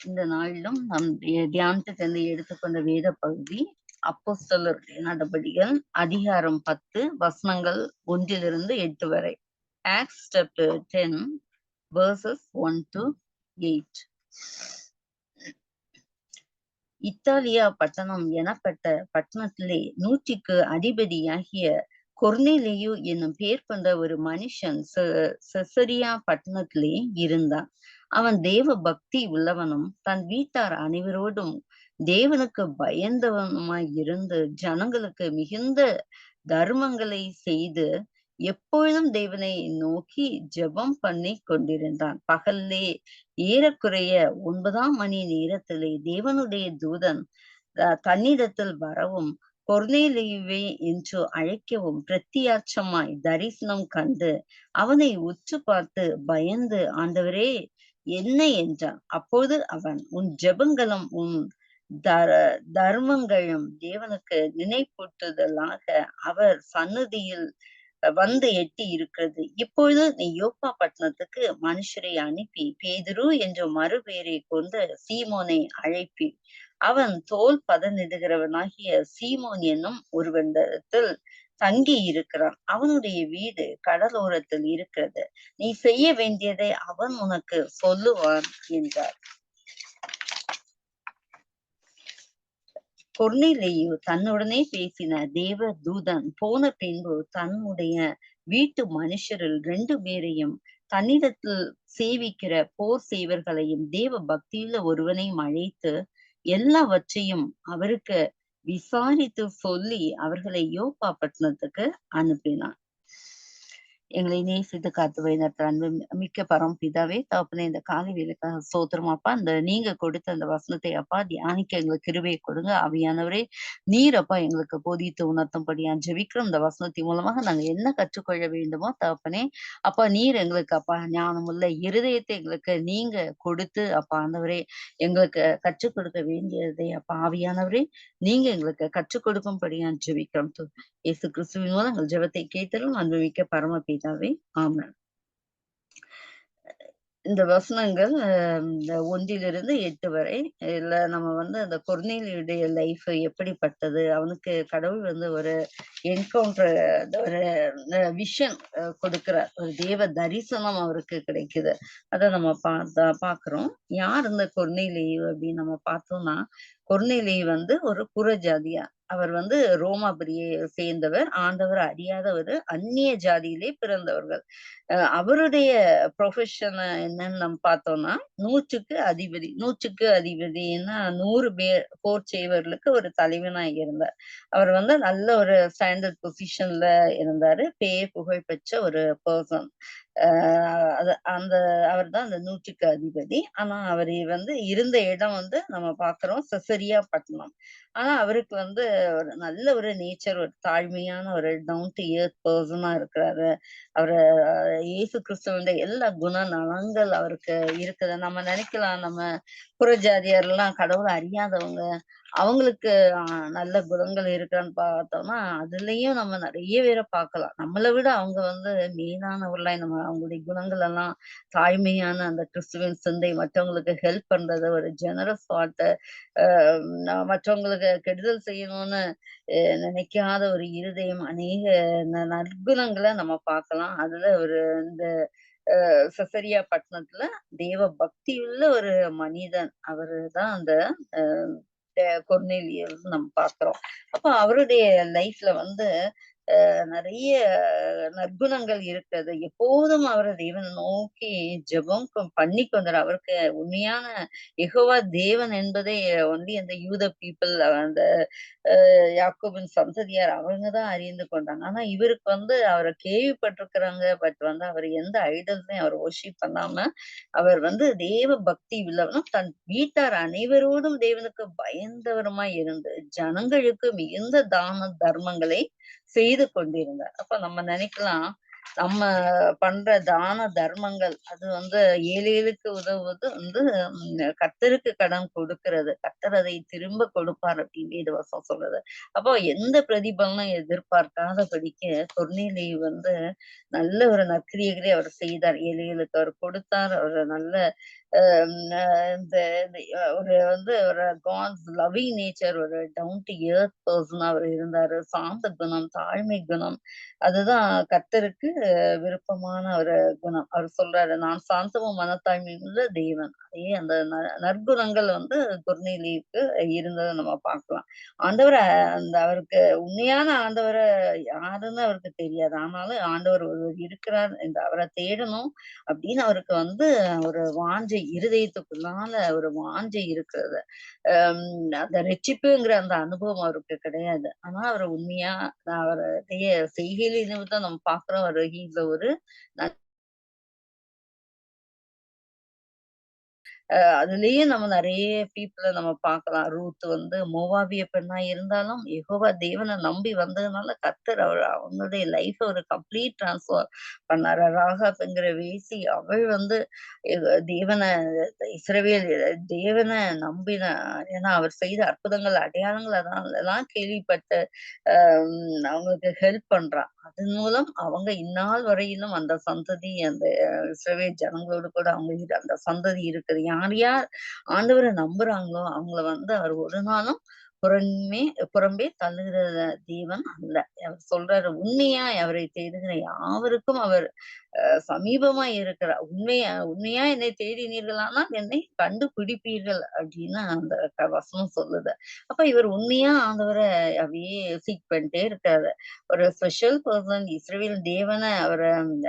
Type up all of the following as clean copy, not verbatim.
இந்த நாளிலும் நம் தியானத்துக்கு எடுத்துக்கொண்ட வேத பகுதி அப்போஸ்தலருடைய நடபடிகள் அதிகாரம் 10 வசனங்கள் 1-8 வரை. Acts chapter 10 verses 1-8. இத்தாலியா பட்டணம் எனப்பட்ட பட்டணத்திலே 100க்கு அதிபதியாகிய கொர்நேலியு என்னும் பேர் கொண்ட ஒரு மனுஷன் செசரியா பட்டணத்திலே இருந்தான். அவன் தேவ பக்தி உள்ளவனும் தன் வீட்டார் அனைவரோடும் தேவனுக்கு பயந்தவனுமாய் இருந்து ஜனங்களுக்கு மிகுந்த தர்மங்களை செய்து எப்பொழுதும் தேவனை நோக்கி ஜெபம் பண்ணி கொண்டிருந்தான். பகல்லே ஏறக்குறைய 9ஆம் மணி நேரத்திலே தேவனுடைய தூதன் தன்னிடத்தில் வரவும் கொர்நேலியுவே என்று அழைக்கவும் பிரத்தியாட்சமாய் தரிசனம் கண்டு அவனை உற்று பார்த்து பயந்து, ஆண்டவரே என்ன என்றான். அப்போது அவன், உன் ஜெபங்களும் உன் தர்மங்களும் தேவனுக்கு நினைப்பூட்டுதலாக அவர் சன்னதியில் வந்து எட்டி இருக்கிறது. இப்பொழுது நீ யோப்பா பட்டணத்துக்கு மனுஷரை அனுப்பி பேதுரு என்ற மறுபெயரை கொண்டு சீமோனை அழைப்பி, அவன் தோல் பதனிடுகிறவனாகிய சீமோன் என்னும் ஒருவனிடத்தில் தங்கி இருக்கிறான். அவனுடைய வீடு கடலோரத்தில் இருக்கிறது. நீ செய்ய வேண்டியதை அவன் உனக்கு சொல்லுவான் என்றார். கொர்நேலியு தன்னுடனே பேசின தேவ தூதன் போன பின்பு தன்னுடைய வீட்டு மனுஷரில் 2 பேரையும் தன்னிடத்தில் சேவிக்கிற போர் சேவர்களையும் தேவ பக்தியுள்ள ஒருவனையும் அழைத்து எல்லாவற்றையும் அவருக்கு விசாரித்து சொல்லி அவர்களை யோப்பா பட்டணத்துக்கு அனுப்பினான். எங்களை நேசித்து காத்து வழிநடத்த அன்பு மிக்க பரமபிதாவே, தகப்பனே, இந்த காலை வேலைக்காக ஸ்தோத்திரம் அப்பா. நீங்க கொடுத்த அந்த வசனத்தை அப்பா தியானிக்க எங்களுக்கு கிருபையை கொடுங்க. ஆவியானவரே, நீர் அப்பா எங்களுக்கு போதித்து உணர்த்தும்படியா ஜெபிக்கிறோம். இந்த வசனத்தின் மூலமாக நாங்க என்ன கற்றுக்கொள்ள வேண்டுமோ தகப்பனே அப்பா, நீர் எங்களுக்கு அப்பா ஞானமுள்ள இருதயத்தை எங்களுக்கு நீங்க கொடுத்து அப்பா ஆண்டவரே எங்களுக்கு கற்றுக் கொடுக்க வேண்டியதை அப்பா ஆவியானவரே நீங்க எங்களுக்கு கற்றுக் கொடுக்கும்படியா ஜெபிக்கிறோம். இயேசு கிறிஸ்துவின் மூலம் எங்கள் ஜெபத்தை கேட்டலும் அன்புமிக்க பரமபிதாவே, ஆமென். இந்த வசனங்கள் இந்த 1-8 வரை இதுல நம்ம அந்த கொர்நேலியுடைய லைஃப் எப்படிப்பட்டது, அவனுக்கு கடவுள் ஒரு என்கவுண்டர், ஒரு விஷன் கொடுக்கிறார். ஒரு தேவ தரிசனம் அவருக்கு கிடைக்குது. அதை நம்ம பாக்குறோம். யார் இந்த கொர்நேலியு அப்படின்னு நம்ம பார்த்தோம்னா, கொர்நேலியு ஒரு புறஜாதியார். அவர் ரோமாபுரியை சேர்ந்தவர், ஆண்டவர் அறியாத ஒரு அந்நிய ஜாதியிலே பிறந்தவர்கள். அவருடைய ப்ரொஃபஷன் என்னன்னு நம்ம பார்த்தோம்னா, 100க்கு அதிபதினா 100 பேர் போர் செய்வர்களுக்கு ஒரு தலைவனா இருந்தார். அவர் நல்ல ஒரு ஸ்டாண்டர்ட் பொசிஷன்ல இருந்தாரு. பேர் புகழ் பெற்ற ஒரு பர்சன். அவர் தான் அந்த 100க்கு அதிபதி. ஆனா அவர் இருந்த இடம் நம்ம பாக்குறோம் செசரியா பட்டணம். ஆனா அவருக்கு ஒரு நல்ல ஒரு நேச்சர், ஒரு தாழ்மையான ஒரு டவுன் டு எர்த் பர்சனா இருக்கிறாரு. அவரு இயேசு கிறிஸ்துவ எல்லா குணநலங்கள் அவருக்கு இருக்குது. நம்ம நினைக்கலாம், நம்ம புறஜாதியார் எல்லாம் கடவுளை அறியாதவங்க, அவங்களுக்கு நல்ல குணங்கள் இருக்கான்னு பார்த்தோம்னா அதுலயும் நம்ம நிறைய பேரை பார்க்கலாம். நம்மளை விட அவங்க மெயினானவர்களாய் நம்ம அவங்களுடைய குணங்கள் எல்லாம் தாழ்மையான அந்த கிறிஸ்துவின் சிந்தை, மற்றவங்களுக்கு ஹெல்ப் பண்றது, ஒரு ஜெனரஸ் ஹார்ட், மற்றவங்களுக்கு கெடுதல் செய்யணும்னு நினைக்காத ஒரு இருதயம், அநேக நற்குணங்களை நம்ம பார்க்கலாம். அதுல இந்த செசரியா பட்டணத்துல தேவ பக்தியுள்ள ஒரு மனிதன், அவருதான் அந்த கொர்நேலியஸ் நம்ம பார்க்கிறோம். அப்ப அவருடைய லைஃப்ல நிறைய நற்குணங்கள் இருக்கிறது. எப்போதும் அவர் தேவனை நோக்கி ஜெபம் பண்ணி கொண்டார். அவருக்கு உண்மையான யெகோவா தேவன் என்பதை ஒன்லி அந்த யூத பீப்புள், அந்த யாக்கோபின் சந்ததியார் அவங்கதான் அறிந்து கொண்டாங்க. ஆனா இவருக்கு அவரை கேள்விப்பட்டிருக்கிறாங்க. பட் அவர் எந்த ஐடல்ஸையும் அவர் வொர்ஷிப் பண்ணாம அவர் தேவ பக்தி உள்ளவனும் தன் வீட்டார் அனைவரோடும் தேவனுக்கு பயந்தவருமாய் இருந்து ஜனங்களுக்கு மிகுந்த தான தர்மங்களை செய்து கொண்டிருந்தார். அப்ப நம்ம நினைக்கலாம், நம்ம பண்ற தான தர்மங்கள் அது ஏழைகளுக்கு உதவுவது கர்த்தருக்கு கடன் கொடுக்கிறது, கர்த்தர் அதை திரும்ப கொடுப்பார் அப்படின்னு இது வசனம் சொல்றது. அப்போ எந்த பிரதிபலனும் எதிர்பார்க்காதபடிக்கு கொர்நேலியு நல்ல ஒரு நற்கிரியைகளை அவர் செய்தார். ஏழைகளுக்கு அவர் கொடுத்தார். அவர் நல்ல இந்த ஒரு ஒரு காட்ஸ் லவ்விங் நேச்சர், ஒரு டவுன் டு எர்த் பெர்சனா அவர் இருந்தாரு. சாந்த குணம், தாழ்மை குணம். அதுதான் கர்த்தருக்கு விருப்பமான ஒரு குணம். அவர் சொல்றாரு, "நான் சாந்தமும் மனத்தாழ்மையும் உள்ள தேவன்." அதே அந்த நற்குணங்கள் கொர்நேலியுவுக்கு இருந்தத நம்ம பார்க்கலாம். ஆண்டவர அவருக்கு உண்மையான ஆண்டவர யாருன்னு அவருக்கு தெரியாது. ஆனாலும் ஆண்டவர் ஒருவர் இருக்கிறார், அவர தேடணும் அப்படின்னு அவருக்கு ஒரு வாஞ்சை, இருதயத்துக்குள்ளால ஒரு வாஞ்சை இருக்கிறது. அம் அந்த ரட்சிப்புங்கிற அந்த அனுபவம் அவருக்கு கிடையாது. ஆனா அவர உண்மையா அவருடைய செய்கையில நிமித்தம் நம்ம பார்க்கிறோம். அவரு ஹி இஸ் ஒரு அதுலயும் நம்ம நெறைய பீப்பிள நம்ம பார்க்கலாம். ரூத் மோவாபிய பெண்ணா இருந்தாலும், யெகோவா தேவன நம்பி வந்ததுனால கர்த்தர் அவங்களுடைய லைஃப ஒரு கம்ப்ளீட் ட்ரான்ஸ்ஃபார் பண்ணாரு. ராகாப்ங்கிற வேசி அவள் தேவன இஸ்ரவேல் தேவன நம்பின ஏன்னா அவர் செய்த அற்புதங்கள், அடையாளங்கள் அதெல்லாம் கேள்விப்பட்டு அவங்களுக்கு ஹெல்ப் பண்றா. அதன் மூலம் அவங்க இந்நாள் வரையிலும் அந்த சந்ததி இஸ்ரவேல் ஜனங்களோடு கூட அந்த சந்ததி இருக்குது. யார் யார் ஆண்டவர நம்புறாங்களோ, அவங்கள அவர் ஒரு நாளும் புறமே புறம்பே தள்ளுகிற தேவன் அல்ல. அவர் சொல்றாரு, உண்மையா அவரை தேடுகிற யாவருக்கும் அவர் சமீபமா இருக்கிறார். உண்மையா என்னை தேடினீர்களானால் என்னை கண்டுபிடிப்பீர்கள் அப்படின்னு அந்த வசனம் சொல்லுது. அப்ப இவர் உண்மையா ஆண்டவர அப்படியே சீக் பண்ணிட்டே இருக்காரு. ஒரு ஸ்பெஷல் பெர்சன் இஸ்ரவேல் தேவன அவர இந்த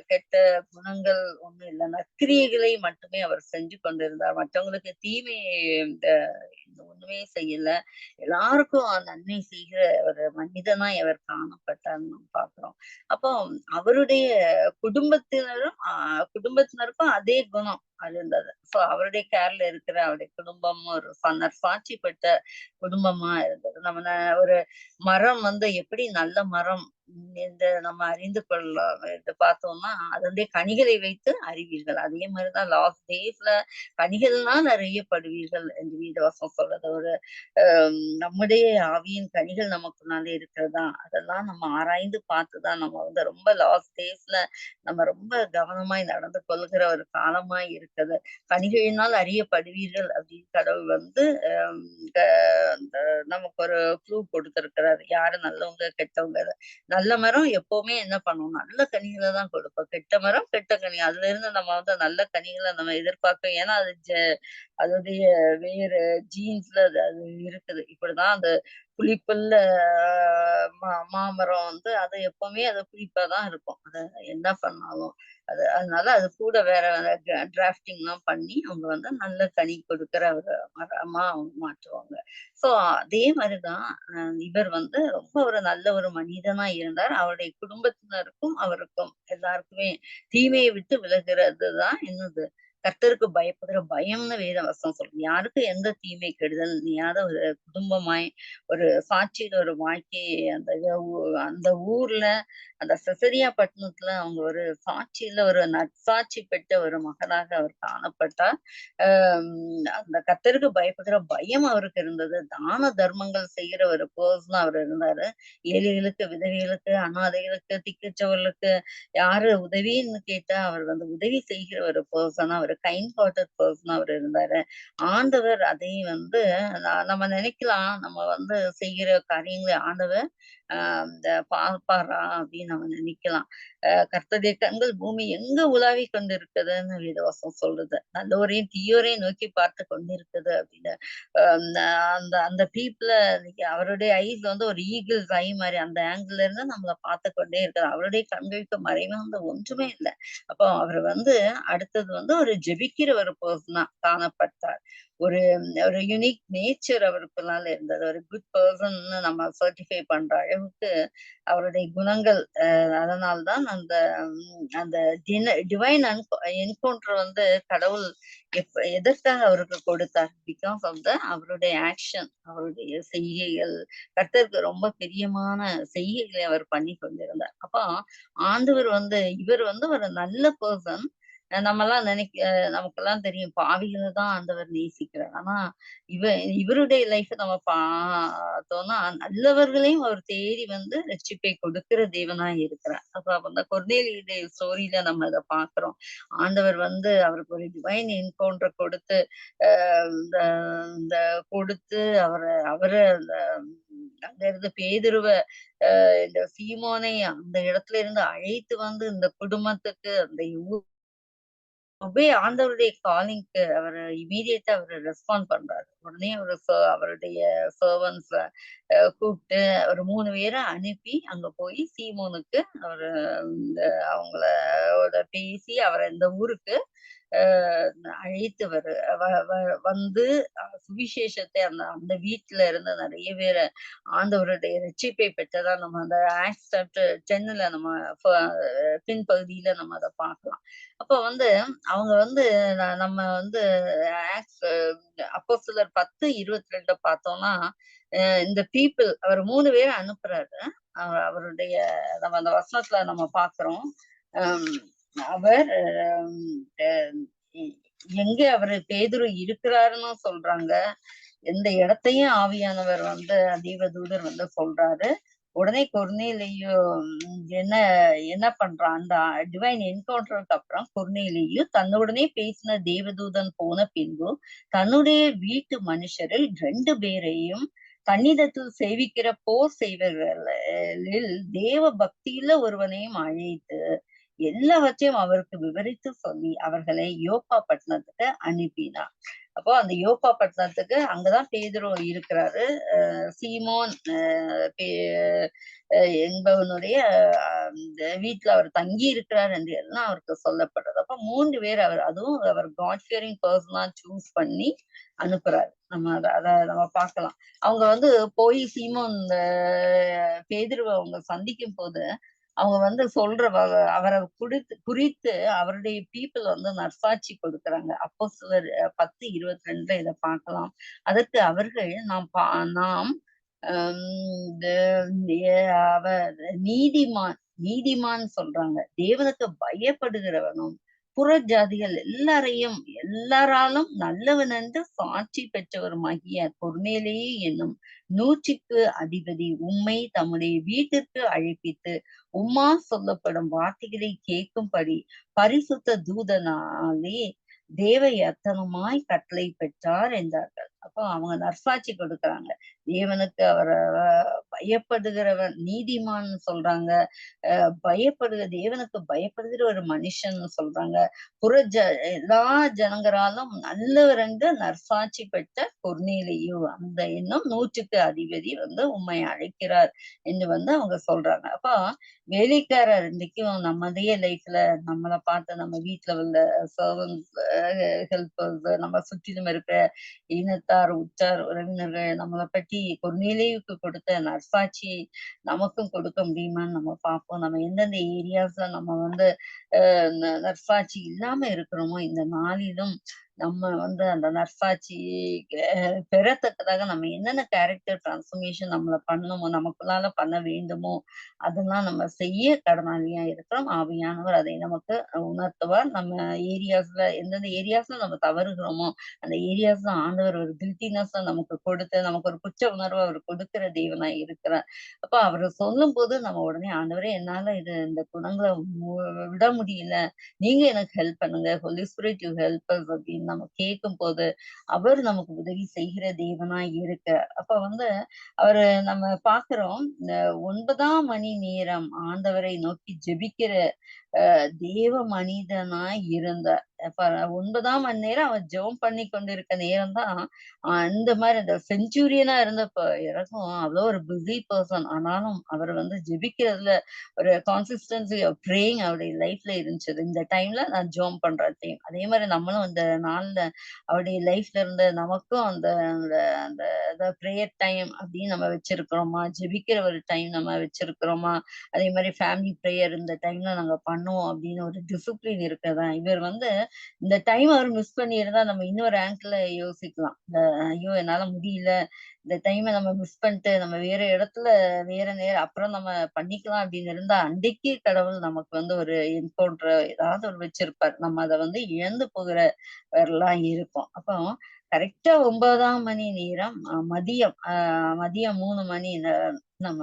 கெட்ட குணங்கள் ஒண்ணும் இல்ல. நற்கிரியைகளை மட்டுமே அவர் செஞ்சு கொண்டிருந்தார். மற்றவங்களுக்கு தீமை இந்த இந்த ஒண்ணுமே செய்யல. எல்லாருக்கும் நன்மை செய்கிற ஒரு மனிதனா அவர் காணப்பட்டார்ன்னு நம்ம பார்க்கிறோம். அப்போ அவருடைய குடும்பத்தினருக்கும் அதே குணம் அது இருந்தது. சோ அவருடைய கேர்ல இருக்கிற அவருடைய குடும்பமும் ஒரு நற்சாட்சி பெற்ற குடும்பமா இருந்தது. ஒரு மரம் எப்படி நல்ல மரம் என்று நம்ம அறிந்து கொள்ளலாம் என்று பார்த்தோம்னா, அதனுடைய கனிகளை வைத்து அறிவீர்கள். அதே மாதிரிதான் லாஸ்ட் டேஸ்ல கனிகள்னால் அறியப்படுவீர்கள் என்று வேதவசனம் சொல்றது. நம்முடைய ஆவியின் கனிகள் நமக்குள்ளாலே இருக்கிறதா? அதெல்லாம் நம்ம ஆராய்ந்து பார்த்துதான் நம்ம ரொம்ப லாஸ்ட் டேஸ்ல நம்ம ரொம்ப கவனமாய் நடந்து கொள்கிற ஒரு காலமாய் இருக்குது. கனிகளினால் அறியப்படுவீர்கள் அப்படின்னு கடவுள் அம் க அந்த நமக்கு ஒரு க்ளூ கொடுத்திருக்கிறாரு. யாரு நல்லவங்க, கெட்டவங்க. நல்ல மரம் எப்பவுமே என்ன பண்ணும்? நல்ல கனிகள தான் கொடுக்கும். கெட்ட மரம் கெட்ட கனி. அதுலேருந்து நம்ம நல்ல கனிகள நம்ம எதிர்பார்க்கிறோம். ஏன்னா அது அதோடைய வேறு ஜீன்ஸ்ல அது அது இருக்குது. இப்படிதான் அந்த புளிப்புள்ள மாமரம் அது எப்பவுமே அது புளிப்பா தான் இருக்கும். அத என்ன பண்ணாலும். அதனால அது கூட வேற டிராஃப்டிங்லாம் பண்ணி அவங்க நல்ல கனி கொடுக்கிற ஒரு மரமா அவங்க மாற்றுவாங்க. சோ அதே மாரிதான் இவர் ரொம்ப ஒரு நல்ல ஒரு மனிதனா இருந்தார். அவருடைய குடும்பத்தினருக்கும், அவருக்கும் எல்லாருக்குமே தீமையை விட்டு விலகுறது தான் என்னது கர்த்தருக்கு பயப்படுற பயம்னு வேதவசனம் சொல்லுது. யாருக்கும் எந்த தீமை கெடுதல் நீயாத ஒரு குடும்பமாய் ஒரு சாட்சியில ஒரு வாழ்க்கை அந்த அந்த ஊர்ல அந்த செசரியா பட்டணத்துல அவங்க ஒரு சாட்சியில ஒரு நற்சாட்சி பெற்ற ஒரு மகனாக அவர் காணப்பட்டார். அந்த கர்த்தருக்கு பயப்படுற பயம் அவருக்கு இருந்தது. தான தர்மங்கள் செய்கிற ஒரு பெர்சனா அவர் இருந்தாரு. ஏழைகளுக்கு, விதவைகளுக்கு, அனாதைகளுக்கு, திக்கற்றவர்களுக்கு யாரு உதவின்னு கேட்டா அவர் உதவி செய்கிற ஒரு பெர்சனா ஒரு கைண்ட் ஹார்ட்டட் பெர்சனா அவர் இருந்தாரு. ஆண்டவர் அதை நம்ம நினைக்கலாம் நம்ம செய்கிற காரியங்களை ஆண்டவர் இந்த பார்ப்பாரா அப்படின்னு நம்ம நினைக்கலாம். கர்த்தருடைய கண்கள் பூமி எங்க உலாவிக் கொண்டிருக்குதுன்னு வேதவசனம் சொல்லுது. நல்லோரையும் தீயோரையும் நோக்கி பார்த்து கொண்டிருக்குது அப்படின்னு. அந்த அந்த பீப்புள அவருடைய ஐஸ் ஒரு ஈகிள்ஸ் ஐ மாரி அந்த ஆங்கிள் இருந்து நம்மள பார்த்து கொண்டே இருக்கிறார். அவருடைய கண்களுக்கு மறைவானது ஒன்றுமே இல்ல. அப்போ அவரு அடுத்தது ஒரு ஜெபிக்கிற ஒரு பெர்சனா காணப்பட்டார். ஒரு ஒரு யுனிக் நேச்சர் அவருக்குள்ளால இருந்தது. ஒரு குட் பெர்சன்னு நம்ம சர்ட்டிஃபை பண்ற அளவுக்கு அவருடைய குணங்கள் அதனால தான் அந்த டிவைன் என்கவுண்டர் கடவுள் எதற்காக அவருக்கு கொடுத்தார்? பிகாஸ் ஆஃப் அவருடைய ஆக்ஷன், அவருடைய செய்கைகள். கர்த்தருக்கு ரொம்ப பிரியமான செய்கைகளை அவர் பண்ணி கொண்டிருந்தார். அப்போ ஆண்டவர் இவர் ஒரு நல்ல பெர்சன். நம்மலாம் நமக்கெல்லாம் தெரியும் பாவிகள தான் ஆண்டவர் நேசிக்கிறார். ஆனா இவ இவருடைய லைஃப் நம்ம பார்த்தோம்னா, நல்லவர்களையும் அவர் தேடி வந்து ரட்சிப்பை கொடுக்கிற தேவனா இருக்கிறார். அப்ப அந்த கொர்நேலியுடைய ஸ்டோரியில நம்ம அத பார்க்கிறோம். ஆண்டவர் வந்து அவருக்கு ஒரு டிவைன் என்கவுண்டர் கொடுத்து, அ இந்த இந்த கொடுத்து அவர அந்த அங்க இருந்து பேதுருவ இந்த சீமோனை அந்த இடத்துல இருந்து அழைத்து வந்து இந்த குடும்பத்துக்கு அந்த ஒபே ஆண்டவருடைய காலிங்க்கு அவரு இம்மீடியட்டா அவரு ரெஸ்பாண்ட் பண்றாரு. உடனே அவருடைய செர்வன்ட்ஸ கூப்ட்டு ஒரு 3 பேர அனுப்பி அங்க போய் சீமோனுக்கு அவரு இந்த அவங்களோட பேசி அவர இந்த ஊருக்கு அ அழைத்து வ வ வந்து சுவிசேஷத்தை அந்த அந்த வீட்ல இருந்து நெறைய பேர ஆண்டவருடைய ரட்சிப்பை பெற்றதா நம்ம அந்த ஆக்ட்ஸ் சாப்டர் 10ல நம்ம பின்பகுதியில நம்ம அத பார்க்கலாம். அப்ப வந்து அவங்க வந்து நம்ம வந்து ஆக்ட்ஸ் அப்போஸ்தலர் 10:22 பார்த்தோம்னா, இந்த பீப்பிள் அவர் 3 பேர அனுப்புறாரு. அவருடைய நம்ம அந்த வசனத்துல நம்ம பார்க்கிறோம். அம் அவர் அ எங்க அவரு பேதுரு இருக்கிறாருன்னு சொல்றாங்க. எந்த இடத்தையும் ஆவியானவர் வந்து தேவதூதர் வந்து சொல்றாரு. உடனே கொர்நேலியு என்ன என்ன பண்றான், அந்த டிவைன் என்கவுண்டருக்கு அப்புறம் கொர்நேலியு தன்னுடனே பேசின தேவதூதன் போன பின்பு, தன்னுடைய வீட்டு மனுஷரில் 2 பேரையும் தன்னிடத்தில் சேவிக்கிற போர் செய்வர்களில் தேவ பக்தியுள்ள ஒருவனையும் அழைத்து எல்லாவற்றையும் அவருக்கு விவரித்து சொல்லி அவர்களை யோப்பா பட்டணத்துக்கு அனுப்பினார். அப்போ அந்த யோப்பா பட்டணத்துக்கு அங்கதான் பேதுரு இருக்கிறாரு. சீமோன் என்பவனுடைய இந்த வீட்டுல அவர் தங்கி இருக்கிறார் என்று எல்லாம் அவருக்கு சொல்லப்படுறது. அப்ப 3 பேர் அதுவும் அவர் காட் ஃபியரிங் பர்சனா சூஸ் பண்ணி அனுப்புறாரு. நம்ம அத நம்ம பார்க்கலாம். அவங்க வந்து போய் சீமோன் பேதுருவ அவங்க சந்திக்கும் போது அவங்க வந்து சொல்ற அவர குறித்து அவருடைய பீப்பிள் வந்து நற்சாட்சி கொடுக்குறாங்க. அப்போஸ்தலர் 10:22 இத பார்க்கலாம். அதற்கு அவர்கள் நாம் இந்த அவர் நீதிமான் நீதிமான் சொல்றாங்க. தேவனுக்கு பயப்படுகிறவனும், புறஜாதிகள் எல்லாராலும் நல்லவன் என்று சாட்சி பெற்றவருமாகிய கொர்நேலியு என்னும் 100க்கு அதிபதி உம்மை தம்முடைய வீட்டிற்கு அழைப்பித்து உம்மால் சொல்லப்படும் வார்த்தைகளை கேட்கும்படி பரிசுத்த தூதனாலே தேவயத்தனமாய் கட்டளை பெற்றார் என்றார்கள். அப்போ அவங்க நற்சாட்சி கொடுக்குறாங்க. தேவனுக்கு பயப்படுகிறவன் நீதிமான்னு சொல்றாங்க. தேவனுக்கு பயப்படுகிற ஒரு மனுஷன்னு சொல்றாங்க. எல்லா ஜனங்கராலும் நல்லவர் என்று நற்சாட்சி பெற்ற கொர்நேலியு அந்த இன்னும் 100க்கு அதிபதி வந்து உம்மை அழைக்கிறார் என்று வந்து அவங்க சொல்றாங்க. அப்போ வேலைக்காரர் இன்னைக்கும் நம்மளுடைய லைஃப்ல நம்மள பார்த்து நம்ம வீட்ல உள்ள சர்வன்ட்ஸ், ஹெல்பர்ஸ், நம்ம சுற்றிலும் இருக்கிற இனத்தார், உற்றார், உறவினர்கள் நம்மள பற்றி கொர்நேலியுவுக்கு கொடுத்த நற்சாட்சி நமக்கும் கொடுக்க முடியுமான்னு நம்ம பார்ப்போம். நம்ம எந்தெந்த ஏரியாஸ்ல நம்ம வந்து நற்சாட்சி இல்லாம இருக்கிறோமோ, இந்த நாளிலும் நம்ம வந்து அந்த நற்சாட்சி பெறத்தக்கதாக நம்ம என்னென்ன கேரக்டர் டிரான்ஸ்ஃபர்மேஷன் நம்மள பண்ணணுமோ, நமக்குள்ளால பண்ண வேண்டுமோ, அதெல்லாம் நம்ம செய்ய கடனாளியா இருக்கிறோம். ஆவியானவர் அதை நமக்கு உணர்த்துவார். நம்ம எந்தெந்த ஏரியாஸ்ல நம்ம தவறுகிறோமோ, அந்த ஏரியாஸ்ல ஆண்டவர் ஒரு கில்ட்டினஸ்ஸ நமக்கு கொடுத்து, நமக்கு ஒரு குற்ற உணர்வ அவர் கொடுக்கிற தேவனாய் இருக்கிறார். அப்ப அவரு சொல்லும்போது நம்ம உடனே ஆண்டவரே என்னால இந்த குணங்கள விட முடியல. நீங்க எனக்கு ஹெல்ப் பண்ணுங்க. Holy spirit you help us அப்படின்னு நம்ம கேட்கும்போது, அவர் நமக்கு உதவி செய்கிற தேவனாய் இருக்க. அப்ப வந்து நம்ம பார்க்கிறோம். 9ஆம் மணி நேரம் ஆண்டவரை நோக்கி ஜெபிக்கிற தேவ மனிதனாய் இருந்தார். அப்ப 9ஆம் மணி நேரம் அவன் ஜெபம் பண்ணி கொண்டிருக்க நேரம் தான், இந்த மாரி அந்த செஞ்சுரியனா இருந்தப்ப எனக்கும் அவ்வளோ ஒரு பிஸி பெர்சன். ஆனாலும் அவர் வந்து ஜெபிக்கிறதுல ஒரு கான்சிஸ்டன்சி ஆஃப் பிரேயிங் அவருடைய லைஃப்ல இருந்துச்சு. இந்த டைம்ல நான் ஜெபம் பண்ற டைம். அதே மாரி நம்மளும் இந்த நாள்ல அவருடைய லைஃப்ல இருந்த நமக்கும் அந்த அந்த அந்த பிரேயர் டைம் அப்படின்னு நம்ம வச்சிருக்கிறோமா? ஜெபிக்கிற ஒரு டைம் நம்ம வச்சிருக்கிறோமா? அதே மாரி ஃபேமிலி பிரேயர் இந்த டைம்ல நாங்க பண்ணுவோம் அப்படின்னு ஒரு டிசிப்ளின் இருக்கதா. இவர் வந்து இந்த டைம் அவர் மிஸ் பண்ணியிருந்தா நம்ம இன்னொரு ஆங்கிள் யோசிக்கலாம். ஐயோ! என்னால முடியல. இந்த டைம நம்ம மிஸ் பண்ணிட்டு நம்ம வேற இடத்துல வேற நேரம் அப்புறம் நம்ம பண்ணிக்கலாம் அப்படின்னு இருந்தா, அன்றைக்கே கடவுள் நமக்கு வந்து ஒரு என்கவுண்டர் ஏதாவது ஒரு வச்சிருப்பார். நம்ம அத வந்து இழந்து போகிற வரலாம் இருக்கும். அப்போ கரெக்ட்டா 9ஆம் மணி நேரம் மதியம் 3 மணி நம்ம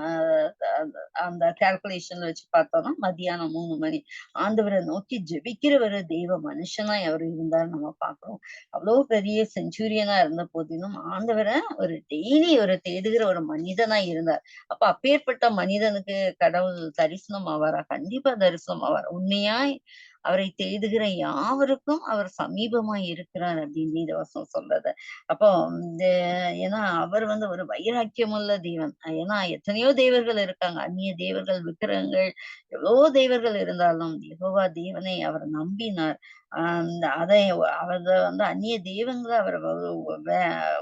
அந்த கால்குலேஷன்ல வச்சு பார்த்தோம்னா, மதியானம் 3 மணி. ஆண்டவர நோக்கி ஜெபிக்கிற ஒரு தெய்வ மனுஷனா அவரு இருந்தார்ன்னு நம்ம பார்க்கிறோம். அவ்ளோ பெரிய செஞ்சுரியனா இருந்த போதிலும், ஆண்டவர ஒரு டெய்லி ஒரு தேடுகிற ஒரு மனிதனா இருந்தார். அப்ப அப்பேற்பட்ட மனிதனுக்கு கடவுள் தரிசனம் ஆவாரா? கண்டிப்பா தரிசனம் ஆவார். உண்மையாய் அவரை தேடுகிற யாவருக்கும் அவர் சமீபமாய் இருக்கிறார் அப்படின்னு வேதவசனம் சொல்லுது. அப்போ இந்த ஏன்னா அவர் வந்து ஒரு வைராக்கியமுள்ள தேவன். ஏன்னா எத்தனையோ தேவர்கள் இருக்காங்க. அந்நிய தேவர்கள், விக்கிரகங்கள் எவ்வளவோ தேவர்கள் இருந்தாலும் யெகோவா தேவனை அவர் நம்பினார். அதை அத வந்து அந்நிய தெய்வங்கள அவர்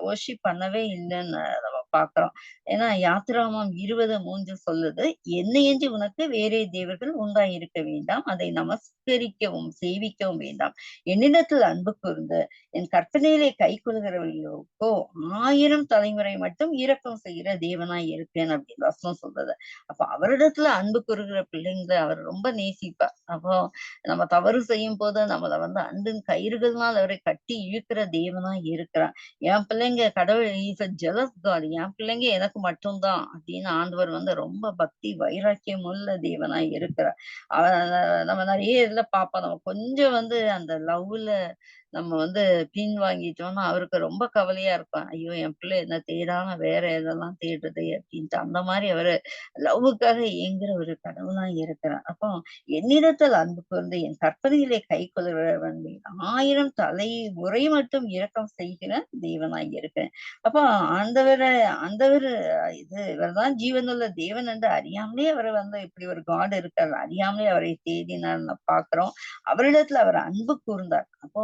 வொர்ஷிப் பண்ணவே இல்லன்னு நம்ம பார்க்கிறோம். ஏன்னா யாத்திராகமம் 20:3 சொல்லுது, "என்னையன்றி உனக்கு வேறே தேவர்கள் உண்டாயிருக்க வேண்டாம். அதை நமஸ்கரிக்கவும், சேவிக்கவும் வேண்டாம். என்னிடத்தில் அன்பு கூர்ந்து என் கற்பனையிலே கைக்கொள்கிறவர்களுக்கோ 1000 தலைமுறை மட்டும் இரக்கம் செய்கிற தேவனாய் இருப்பேன்" அப்படின்னு வசனம் சொல்லுது. அப்ப அவரிடத்துல அன்பு கூறுகிற பிள்ளைங்கள அவர் ரொம்ப நேசிப்பார். அப்போ நம்ம தவறு செய்யும்போது நம்மள வந்து அன்பின் கயிறுகள்னால் அவரை கட்டி இழுக்கிற தேவனா இருக்கிறார். என் பிள்ளைங்க கடவுள் இஸ் அ ஜெலஸ் காட். என் பிள்ளைங்க எனக்கு மட்டும் தான் அப்படின்னு ஆண்டவர் வந்து ரொம்ப பக்தி வைராக்கியம் உள்ள தேவனா இருக்கிறார். அவ நம்ம நெறைய இதுல பார்ப்போம். நம்ம கொஞ்சம் வந்து அந்த லவ்ல நம்ம வந்து பின் வாங்கிட்டோம்னா, அவருக்கு ரொம்ப கவலையா இருக்கும். ஐயோ! என் பிள்ளை என்ன தேடாம வேற எதெல்லாம் தேடுதே அப்படின்ட்டு. அந்த மாரி அவரு லவ்வுக்காக ஏங்குற ஒரு கடவுளா இருக்கிறார். அப்போ என்னிடத்தில் அன்பு கூர்ந்து என் கற்பனையிலே கைக்கொள்கிறவன் 1000 தலைமுறை மட்டும் இரக்கம் செய்கிற தேவனாய் இருக்கிறேன். அப்போ ஆண்டவரு இவர்தான் ஜீவனுள்ள தேவன் என்று அறியாமலே அவரை வந்து இப்படி ஒரு காட் இருக்கார். அறியாமலே அவரை தேடினார்ன்னு பார்க்கிறோம். அவரிடத்துல அவர் அன்பு கூர்ந்தார். அப்போ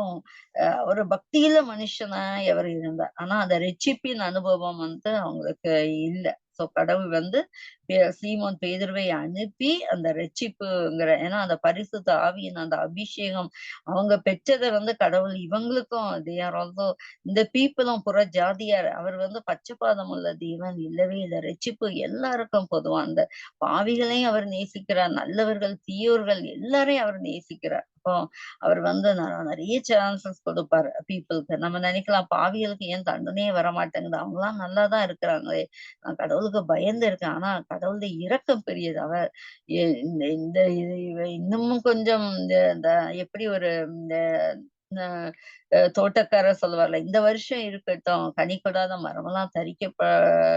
ஒரு பக்தியுள்ள மனுஷனாய் அவர் இருந்தார். ஆனா அந்த ரட்சிப்பின் அனுபவம் வந்து அவங்களுக்கு இல்ல. கடவுள் வந்து சீமோன் பேதுருவை அனுப்பி அந்த ரட்சிப்புங்கிற ஏன்னா அந்த பரிசுத்த ஆவியின் அந்த அபிஷேகம் அவங்க பெற்றதை வந்து கடவுள் இவங்களுக்கும் தே ஆர் ஆல்சோ இந்த பீப்புளும் புற ஜாதியார் அவர் வந்து பட்சபாதம் உள்ள தேவன் இல்லவே இல்லை. ரட்சிப்பு எல்லாருக்கும் பொதுவா அந்த பாவிகளையும் அவர் நேசிக்கிறார். நல்லவர்கள், தீயோர்கள் எல்லாரையும் அவர் நேசிக்கிறார். அப்போ அவர் வந்து நிறைய சான்சஸ் கொடுப்பாரு பீப்புளுக்கு. நம்ம நினைக்கலாம் பாவிகளுக்கு ஏன் தண்டனையே வரமாட்டேங்குது, அவங்கலாம் நல்லாதான் இருக்கிறாங்களே, நான் கடவுளுக்கு பயந்து இருக்கேன். ஆனா கடவுளுடைய இரக்கம் பெரியது. அவர் இந்த இந்த இன்னமும் கொஞ்சம் இந்த இந்த எப்படி ஒரு இந்த தோட்டக்காரர் சொல்லுவார்ல, இந்த வருஷம் இருக்கட்டும், கனி கொடாத மரமெல்லாம்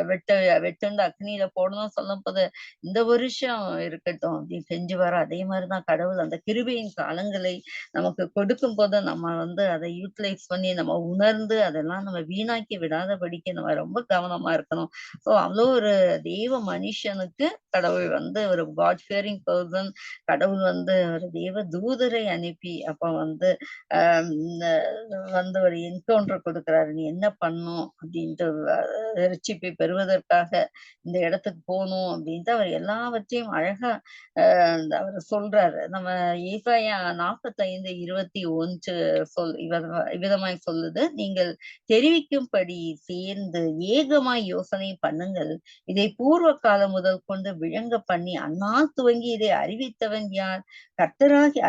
வெட்ட வெட்டுண்டு அக்னியில போடணும்னு சொல்லும்போது, இந்த வருஷம் இருக்கட்டும் அப்படின்னு செஞ்சுவாரு. அதே மாதிரிதான் கடவுள் அந்த கிருபையின் காலங்களை நமக்கு கொடுக்கும்போது, நம்ம வந்து அதை யூட்டிலைஸ் பண்ணி நம்ம உணர்ந்து அதெல்லாம் நம்ம வீணாக்கி விடாதபடிக்கு நம்ம ரொம்ப கவனமா இருக்கணும். ஸோ அவ்ளோ ஒரு தெய்வ மனுஷனுக்கு கடவுள் வந்து ஒரு காட் ஃபியரிங் பெர்சன். கடவுள் வந்து ஒரு தேவ தூதரை அனுப்பி அப்ப வந்து வந்து ஒரு என்கவுண்டர் கொடுக்குறாரு. நீ என்ன பண்ணும் அப்படின்ட்டு ரட்சிப்பை பெறுவதற்காக இந்த இடத்துக்கு போணும் அப்படின்ட்டு அவர் எல்லாவற்றையும் அழகா அவரு சொல்றாரு. நம்ம ஏசாயா 45:21 இவ்விதமாய் சொல்லுது. நீங்கள் தெரிவிக்கும்படி சேர்ந்து ஏகமாய் யோசனை பண்ணுங்கள். இதை பூர்வ காலம் முதல் கொண்டு விளங்க பண்ணி அந்நாள் துவங்கி இதை அறிவித்தவன் யார்?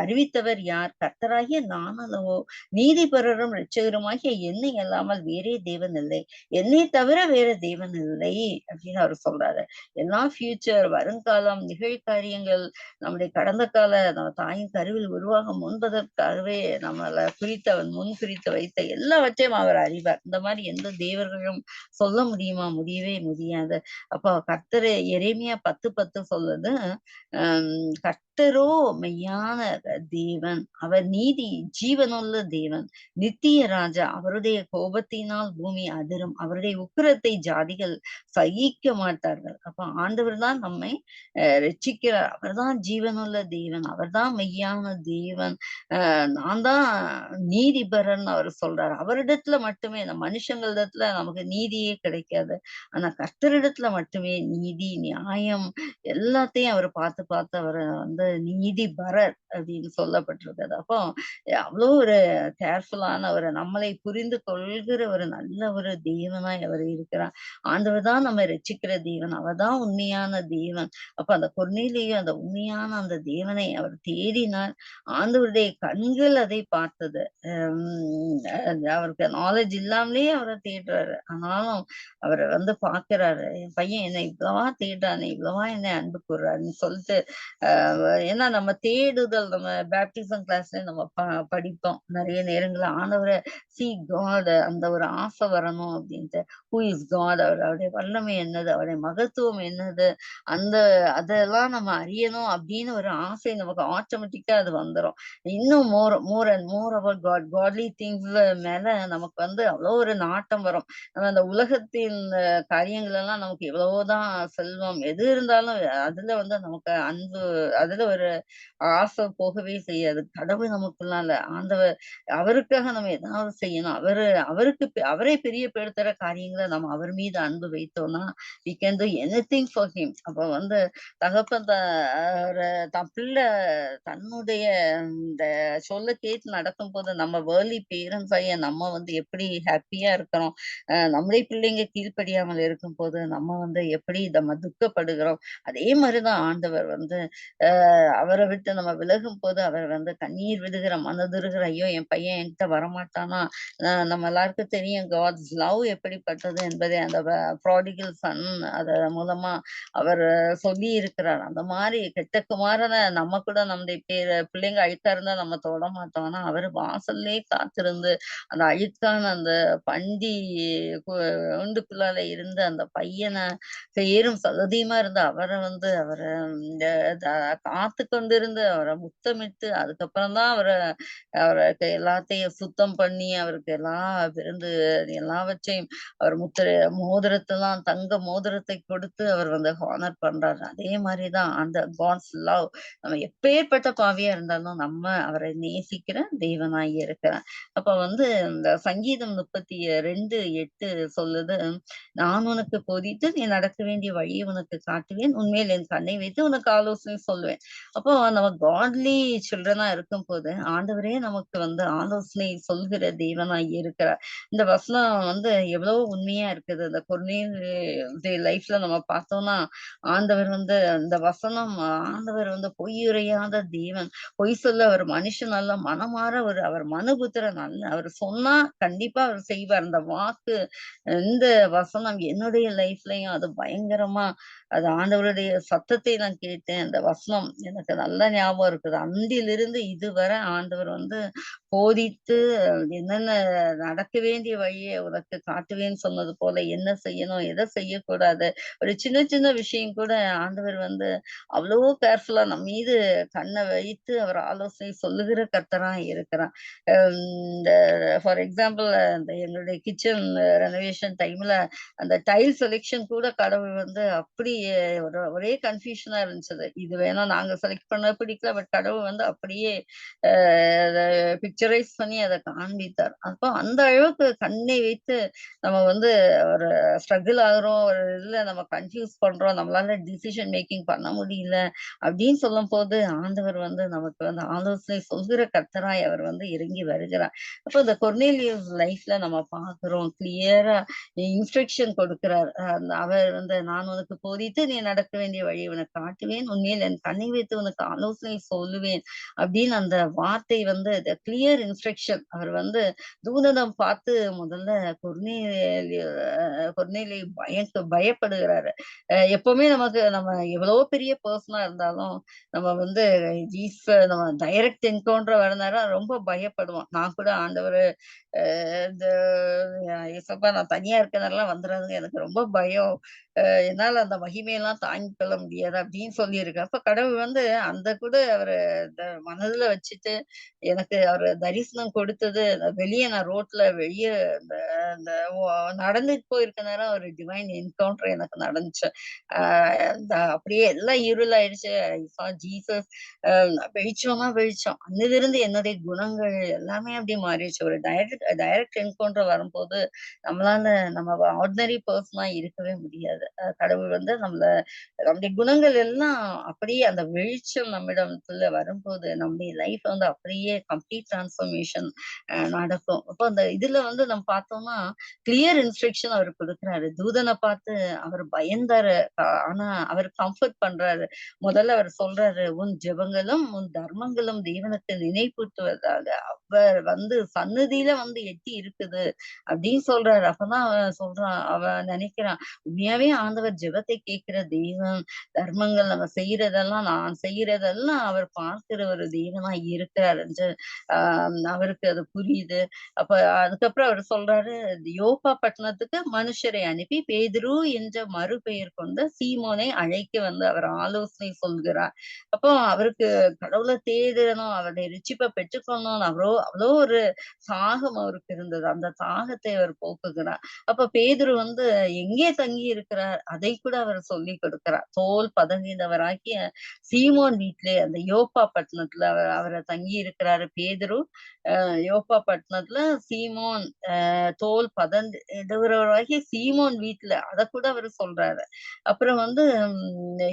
அறிவித்தவர் யார்? கர்த்தராகிய நான் அல்லவோ? நீதிபரரும் இரட்சகருமாகிய என்னை அல்லாமல் வேறே தேவன் இல்லை. என்னை தவிர வேற தேவன் இல்லை அப்படின்னு அவர் சொல்றாரு. எல்லாம் ஃபியூச்சர் வருங்காலம், நிகழ்காரியங்கள் நம்முடைய கடந்த கால நம்ம தாயின் கருவில் உருவாக முன்பதற்காகவே நம்மள முன் குறித்து வைத்த எல்லாவற்றையும் அவர் அறிவார். இந்த மாதிரி எந்த தேவர்களும் சொல்ல முடியுமா? முடியவே முடியாது. அப்போ கர்த்தர் எரேமியா 10:10 சொல்லுது, கர்த்தரோ மெய்யான தேவன், அவர் நீதி ஜீவனுள்ள தேவன், நித்திய ராஜா. அவருடைய கோபத்தினால் பூமி அதிரும், அவருடைய உக்கிரத்தை ஜாதிகள் சகிக்க மாட்டார்கள். அப்ப ஆண்டவர் தான் நம்மை ரட்சிக்கிறார். அவர்தான் ஜீவனுள்ள தேவன், அவர்தான் மெய்யான தேவன். நான் தான் நீதிபரன் அவர் சொல்றாரு. அவரிடத்துல மட்டுமே இந்த மனுஷங்களிடத்துல நமக்கு நீதியே கிடைக்காது. ஆனா கர்த்தரிடத்துல மட்டுமே நீதி, நியாயம் எல்லாத்தையும் அவர் பார்த்து பார்த்து அவரை வந்து வந்து நீதிபரர் அப்படின்னு சொல்லப்பட்டிருக்குது. அப்போ அவ்வளோ ஒரு கேர்ஃபுல்லான ஒரு நம்மளை புரிந்து கொள்கிற ஒரு நல்ல ஒரு தேவனாய் அவர் இருக்கிறார். ஆண்டவர் தான் நம்ம ரட்சிக்கிற தேவன். அவர் தான் உண்மையான தேவன். அப்ப அந்த கொர்நேலியு அந்த உண்மையான அந்த தேவனை அவர் தேடினார். ஆண்டவருடைய கண்கள் அதை பார்த்தது. அவருக்கு நாலேட்ஜ் இல்லாமலே அவர தேடுறாரு. ஆனாலும் அவர வந்து பார்க்கிறாரு. என் பையன் என்னை இவ்வளவா தேடுறானே, இவ்வளவா என்னை அன்பு கூர்றான்னு சொல்லிட்டு, அ ஏன்னா நம்ம தேடுதல் நம்ம பேப்டிசம் கிளாஸ்ல நம்ம படிப்போம். நெறைய நேரங்கள்ல ஆண்டவர காட் அந்த ஒரு ஆசை வரணும் அப்டின்ட்டு. Who is God? அவருடைய வல்லமை என்னது? அவருடைய மகத்துவம் என்னது? அந்த அதெல்லாம் நம்ம அறியணும் அப்டின்னு ஒரு ஆசை நமக்கு ஆட்டோமேட்டிக்கா அது வந்துரும். இன்னும் more and more about God. Godly things மேல நமக்கு வந்து அவ்வளோ ஒரு நாட்டம் வரும். நம்ம அந்த உலகத்தின் காரியங்கள் எல்லாம் நமக்கு எவ்வளவுதான் செல்வம் எது இருந்தாலும் அதுல வந்து நமக்கு அன்பு அதுல ஒரு ஆசை போகவே செய்யாது. கடவுள் நமக்குலாம் இல்ல. ஆண்டவர் அவருக்காக நம்ம ஏதாவது செய்யணும். அவரை பெரியப்படுத்துற காரியங்கள நம்ம அவர் மீது அன்பு வைத்தோம்னா, we can do anything for him. அப்ப வந்து தகப்பன் ஒரு தன் பிள்ளை தன்னுடைய இந்த சொல்ல கேட்டு நடக்கும்போது நம்ம வேர்லி பேரண்ட்ஸ் ஆகிய நம்ம வந்து எப்படி ஹேப்பியா இருக்கிறோம். நம்மளே பிள்ளைங்க கீழ்ப்படியாமல் இருக்கும்போது நம்ம வந்து எப்படி நம்ம துக்கப்படுகிறோம். அதே மாரிதான் ஆண்டவர் வந்து அவர விட்டு நம்ம விலகும்போது அவர் வந்து கண்ணீர் விடுகிற, மனதுருகுற, ஐயோ! என் பையன் என்கிட்ட வரமாட்டானா? நம்ம எல்லாருக்கும் தெரியும் காட்ஸ் லவ் எப்படிப்பட்டது என்பதை அந்த ப்ராடிகல் சன் அத மூலமா அவர் சொல்லியிருக்கிறார். அந்த மாரி கெட்ட குமாரன நம்ம கூட நம்முடைய பிள்ளைங்க அழுக்கா இருந்தா நம்ம தொட மாட்டோம். ஆனா அவரு வாசல்லயே காத்திருந்து, அந்த அழுக்கான அந்த பண்டி கு கூண்டுக்குள்ளால இருந்த அந்த பையன சேரும் சகதியுமா இருந்த அவர வந்து இந்த த காத்து கொண்டிருந்து அவர முத்தமிட்டு, அதுக்கப்புறம் தான் அவருக்கு எல்லாத்தையும் சுத்தம் பண்ணி, அவருக்கு எல்லா விருந்து எல்லாவற்றையும் அவர் மோதிரத்தலாம் தங்க மோதிரத்தை கொடுத்து அவர் வந்து ஹானர் பண்றாரு. அதே மாரி தான் அந்த காட்ஸ் லவ் நம்ம எப்பேர்ப்பட்ட பாவியா இருந்தாலும் நம்ம அவரை நேசிக்கிற தெய்வனாய் இருக்கிறார். அப்ப வந்து இந்த சங்கீதம் 32:8 சொல்லுது, "நான் உனக்கு போதித்து நீ நடக்க வேண்டிய வழியை உனக்கு காட்டுவேன். உன்மேல் என் கண்ணை வைத்து உனக்கு ஆலோசனை சொல்லுவேன்." அப்போ நம்ம காட்லி சில்ட்ரனா இருக்கும்போது, ஆண்டவரே நமக்கு வந்து ஆலோசனை சொல்கிற தெய்வனாய் இருக்கிறார். இந்த வசனம் வந்து எவ்வளவு உண்மையா இருக்குது. இந்த கொர்நேலியுடைய லைஃப்ல நம்ம பார்த்தோம்னா, ஆண்டவர் வந்து இந்த வசனம் ஆண்டவர் வந்து பொய்யுரையாத தேவன். பொய் சொல்ல அவர் மனுஷன் அல்ல. மனமார அவர் மனுபுத்திரன் அல்ல. அவர் சொன்னா கண்டிப்பா அவர் செய்வார். அந்த வாக்கு இந்த வசனம் என்னுடைய லைஃப்லயும் அது பயங்கரமா அது ஆண்டவருடைய சத்தத்தை நான் கேட்டேன். அந்த வசனம் எனக்கு நல்லா ஞாபகம் இருக்குது. அன்றிலிருந்து இதுவரை ஆண்டவர் வந்து போதித்து என்னென்ன நடக்க வேண்டிய வழிய உனக்கு காட்டுவேன்னு சொன்னது போல என்ன செய்யணும், எத செய்யக்கூடாது. ஒரு சின்ன சின்ன விஷயம் கூட ஆண்டவர் வந்து அவ்வளோ கேர்ஃபுல்லா நம்ம மீது கண்ண வைத்து அவர் ஆலோசனை சொல்லுகிற கர்த்தரா இருக்கிறார். இந்த ஃபார் எக்ஸாம்பிள் அந்த எங்களுடைய கிச்சன் ரெனோவேஷன் டைம்ல அந்த டைல் செலக்ஷன் கூட கடவுள் வந்து அப்படியே ஒரே கன்ஃப்யூஷனா இருந்துச்சு. இது வேணா நாங்க செலக்ட் பண்ண பிடிக்கல. பட் கடவுள் வந்து அப்படியே அத பிக்சரைஸ் பண்ணி அத காண்பித்தார். அப்போ அந்த அளவுக்கு கண்ணை வைத்து நம்ம வந்து ஒரு ஸ்ட்ரகிள் ஆகுறோம். ஒரு இதுல நம்ம கன்ஃப்யூஸ் பண்றோம். நம்மளால டிசிஷன் மேக்கிங் பண்ண முடியல. அப்படின்னு சொல்லும்போது ஆண்டவர் வந்து நமக்கு வந்து ஆலோசனை சொல்கிற கர்த்தராய் அவர் வந்து இறங்கி வருகிறார். அப்போ இந்த கொர்னேலியஸ் லைஃப்ல நம்ம பார்க்கிறோம். கிளியரா இன்ஸ்ட்ரக்ஷன் கொடுக்கிறார். அவர் வந்து நான் உனக்கு போதித்து நீ நடக்க வேண்டிய வழியை உனக்கு காட்டுவேன். உன்மேல் என் கண்ணை வைத்து உனக்கு ஆலோசனை சொல்லுவேன். அப்படின்னு அந்த வார்த்தை வந்து கிளியர் இன்ஸ்ட்ரக்ஷன். அவர் வந்து தூதனம் பார்த்து முதல்ல கொர்நேலியை பயப்படுகிறாரு. எப்பவுமே நம்ம எவ்வளவோ பெரிய பெர்சனா இருந்தாலும், நம்ம வந்து நம்ம டைரக்ட் என்கவுண்டர் வரனால ரொம்ப பயப்படுவோம். நான் கூட ஆண்டவரு இந்த ஏசப்பா நான் தனியா இருக்கனாலலாம் வந்துராதீங்க. எனக்கு ரொம்ப பயம். என்னால அந்த மகிமையெல்லாம் தாங்கிக் கொள்ள முடியாது அப்படின்னு சொல்லியிருக்கேன். அப்ப கடவுள் வந்து அந்த கூட அவரு இந்த மனதுல வச்சுட்டு, எனக்கு அவரு தரிசனம் கொடுத்தது வெளிய நான் ரோட்ல வெளிய இந்த இந்த நடந்துட்டு போயிருக்க நேரம் ஒரு டிவைன் என்கவுண்டர் எனக்கு நடந்துச்சு. அ இந்த அப்படியே எல்லாம் இருளாயிடுச்சு. ஐ சா ஜீசஸ். அ வெளிச்சமா வெளிச்சம். அன்னிலிருந்து என்னுடைய குணங்கள் எல்லாமே அப்படியே மாறிடுச்சு. ஒரு டைரக்ட் டைரக்ட் என்கவுண்டர் வரும்போது, நம்மளால நம்ம ஆர்டினரி பெர்சனா இருக்கவே முடியாது. கடவுள் வந்து நம்முடைய குணங்கள் எல்லாம் அப்படியே அந்த வெளிச்சம் நம்மிடத்துல வரும்போது, நம்முடைய லைஃப் வந்து அப்படியே கம்ப்ளீட் டிரான்ஸ்ஃபர்மேஷன் நடக்கும். அப்போ அந்த இதுல வந்து நம்ம பார்த்தோம்னா, கிளியர் இன்ஸ்ட்ரக்ஷன் அவரு குடுக்குறாரு. தூதன பார்த்து அவர் பயந்தாரு. ஆனா அவர் கம்ஃபோர்ட் பண்றாரு. முதல்ல அவர் சொல்றாரு, "உன் ஜெபங்களும், உன் தர்மங்களும் தேவனுக்கு நினைவூட்டுவதாக. அவர் வந்து சந்நிதியில வந்து எட்டி இருக்குது." அப்படின்னு சொல்றாரு. அப்பதான் அவன் சொல்றான். அவன் நினைக்கிறான், உண்மையாவே ஆண்டவர் ஜெபத்தை கேட்கிற தெய்வம். தர்மங்கள் நம்ம செய்யறதெல்லாம் நான் செய்யறதெல்லாம் அவர் பார்க்கிற ஒரு தெய்வனா இருக்கிறார் என்று அவருக்கு அது புரியுது. அப்ப அதுக்கப்புறம் அவர் சொல்றாரு, யோப்பா பட்டணத்துக்கு மனுஷரை அனுப்பி பேதுரு என்ற மறுபெயர் கொண்ட சீமோனை அழைக்க வந்து அவர் ஆலோசனை சொல்கிறார். அப்போ அவருக்கு கடவுள தேடணும், அவருடைய ரட்சிப்ப பெற்றுக்கொள்ளணும்னு அவ்வளோ ஒரு தாகம் அவருக்கு இருந்தது. அந்த தாகத்தை அவர் போக்குகிறார். அப்ப பேதுரு வந்து எங்கே தங்கி இருக்கிறார்? அதை கூட அவர் சொல்லிக் கொடுக்கிறார். தோல் பதனினவராகிய சீமோன் வீட்டிலே அந்த யோப்பா பட்டணத்துல அவர தங்கி இருக்கிறாரு பேதுரு. யோப்பா பட்டணத்துல சீமோன் தோல் பதனிடுகிறவராகிய சீமோன் வீட்ல அதக்கூட அவரு சொல்றாரு. அப்புறம் வந்து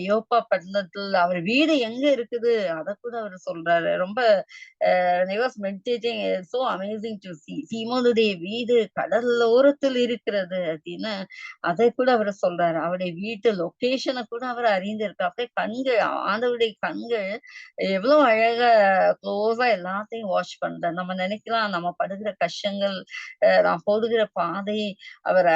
யோப்பா பட்டணத்துல அவர் வீடு எங்க இருக்குது? அதக்கூட அவரு சொல்றாரு. ரொம்ப I was meditating so amazing to see. சீமோனுடைய வீடு கடல் ஓரத்தில் இருக்கிறது அப்படின்னு அதை கூட அவரு சொல்றாரு. அவருடைய வீட்டு லொகேஷன கூட அவர் அறிந்திருக்கார். அப்படியே கண்கள் ஆண்டவருடைய கண்கள் எவ்வளவு அழகா குளோஸா எல்லாத்தையும் வாட்ச் பண்றார். நம்ம நினைக்கலாம் நம்ம படுகிற கஷ்டங்கள், நாம் போடுகிற பாதை அவர்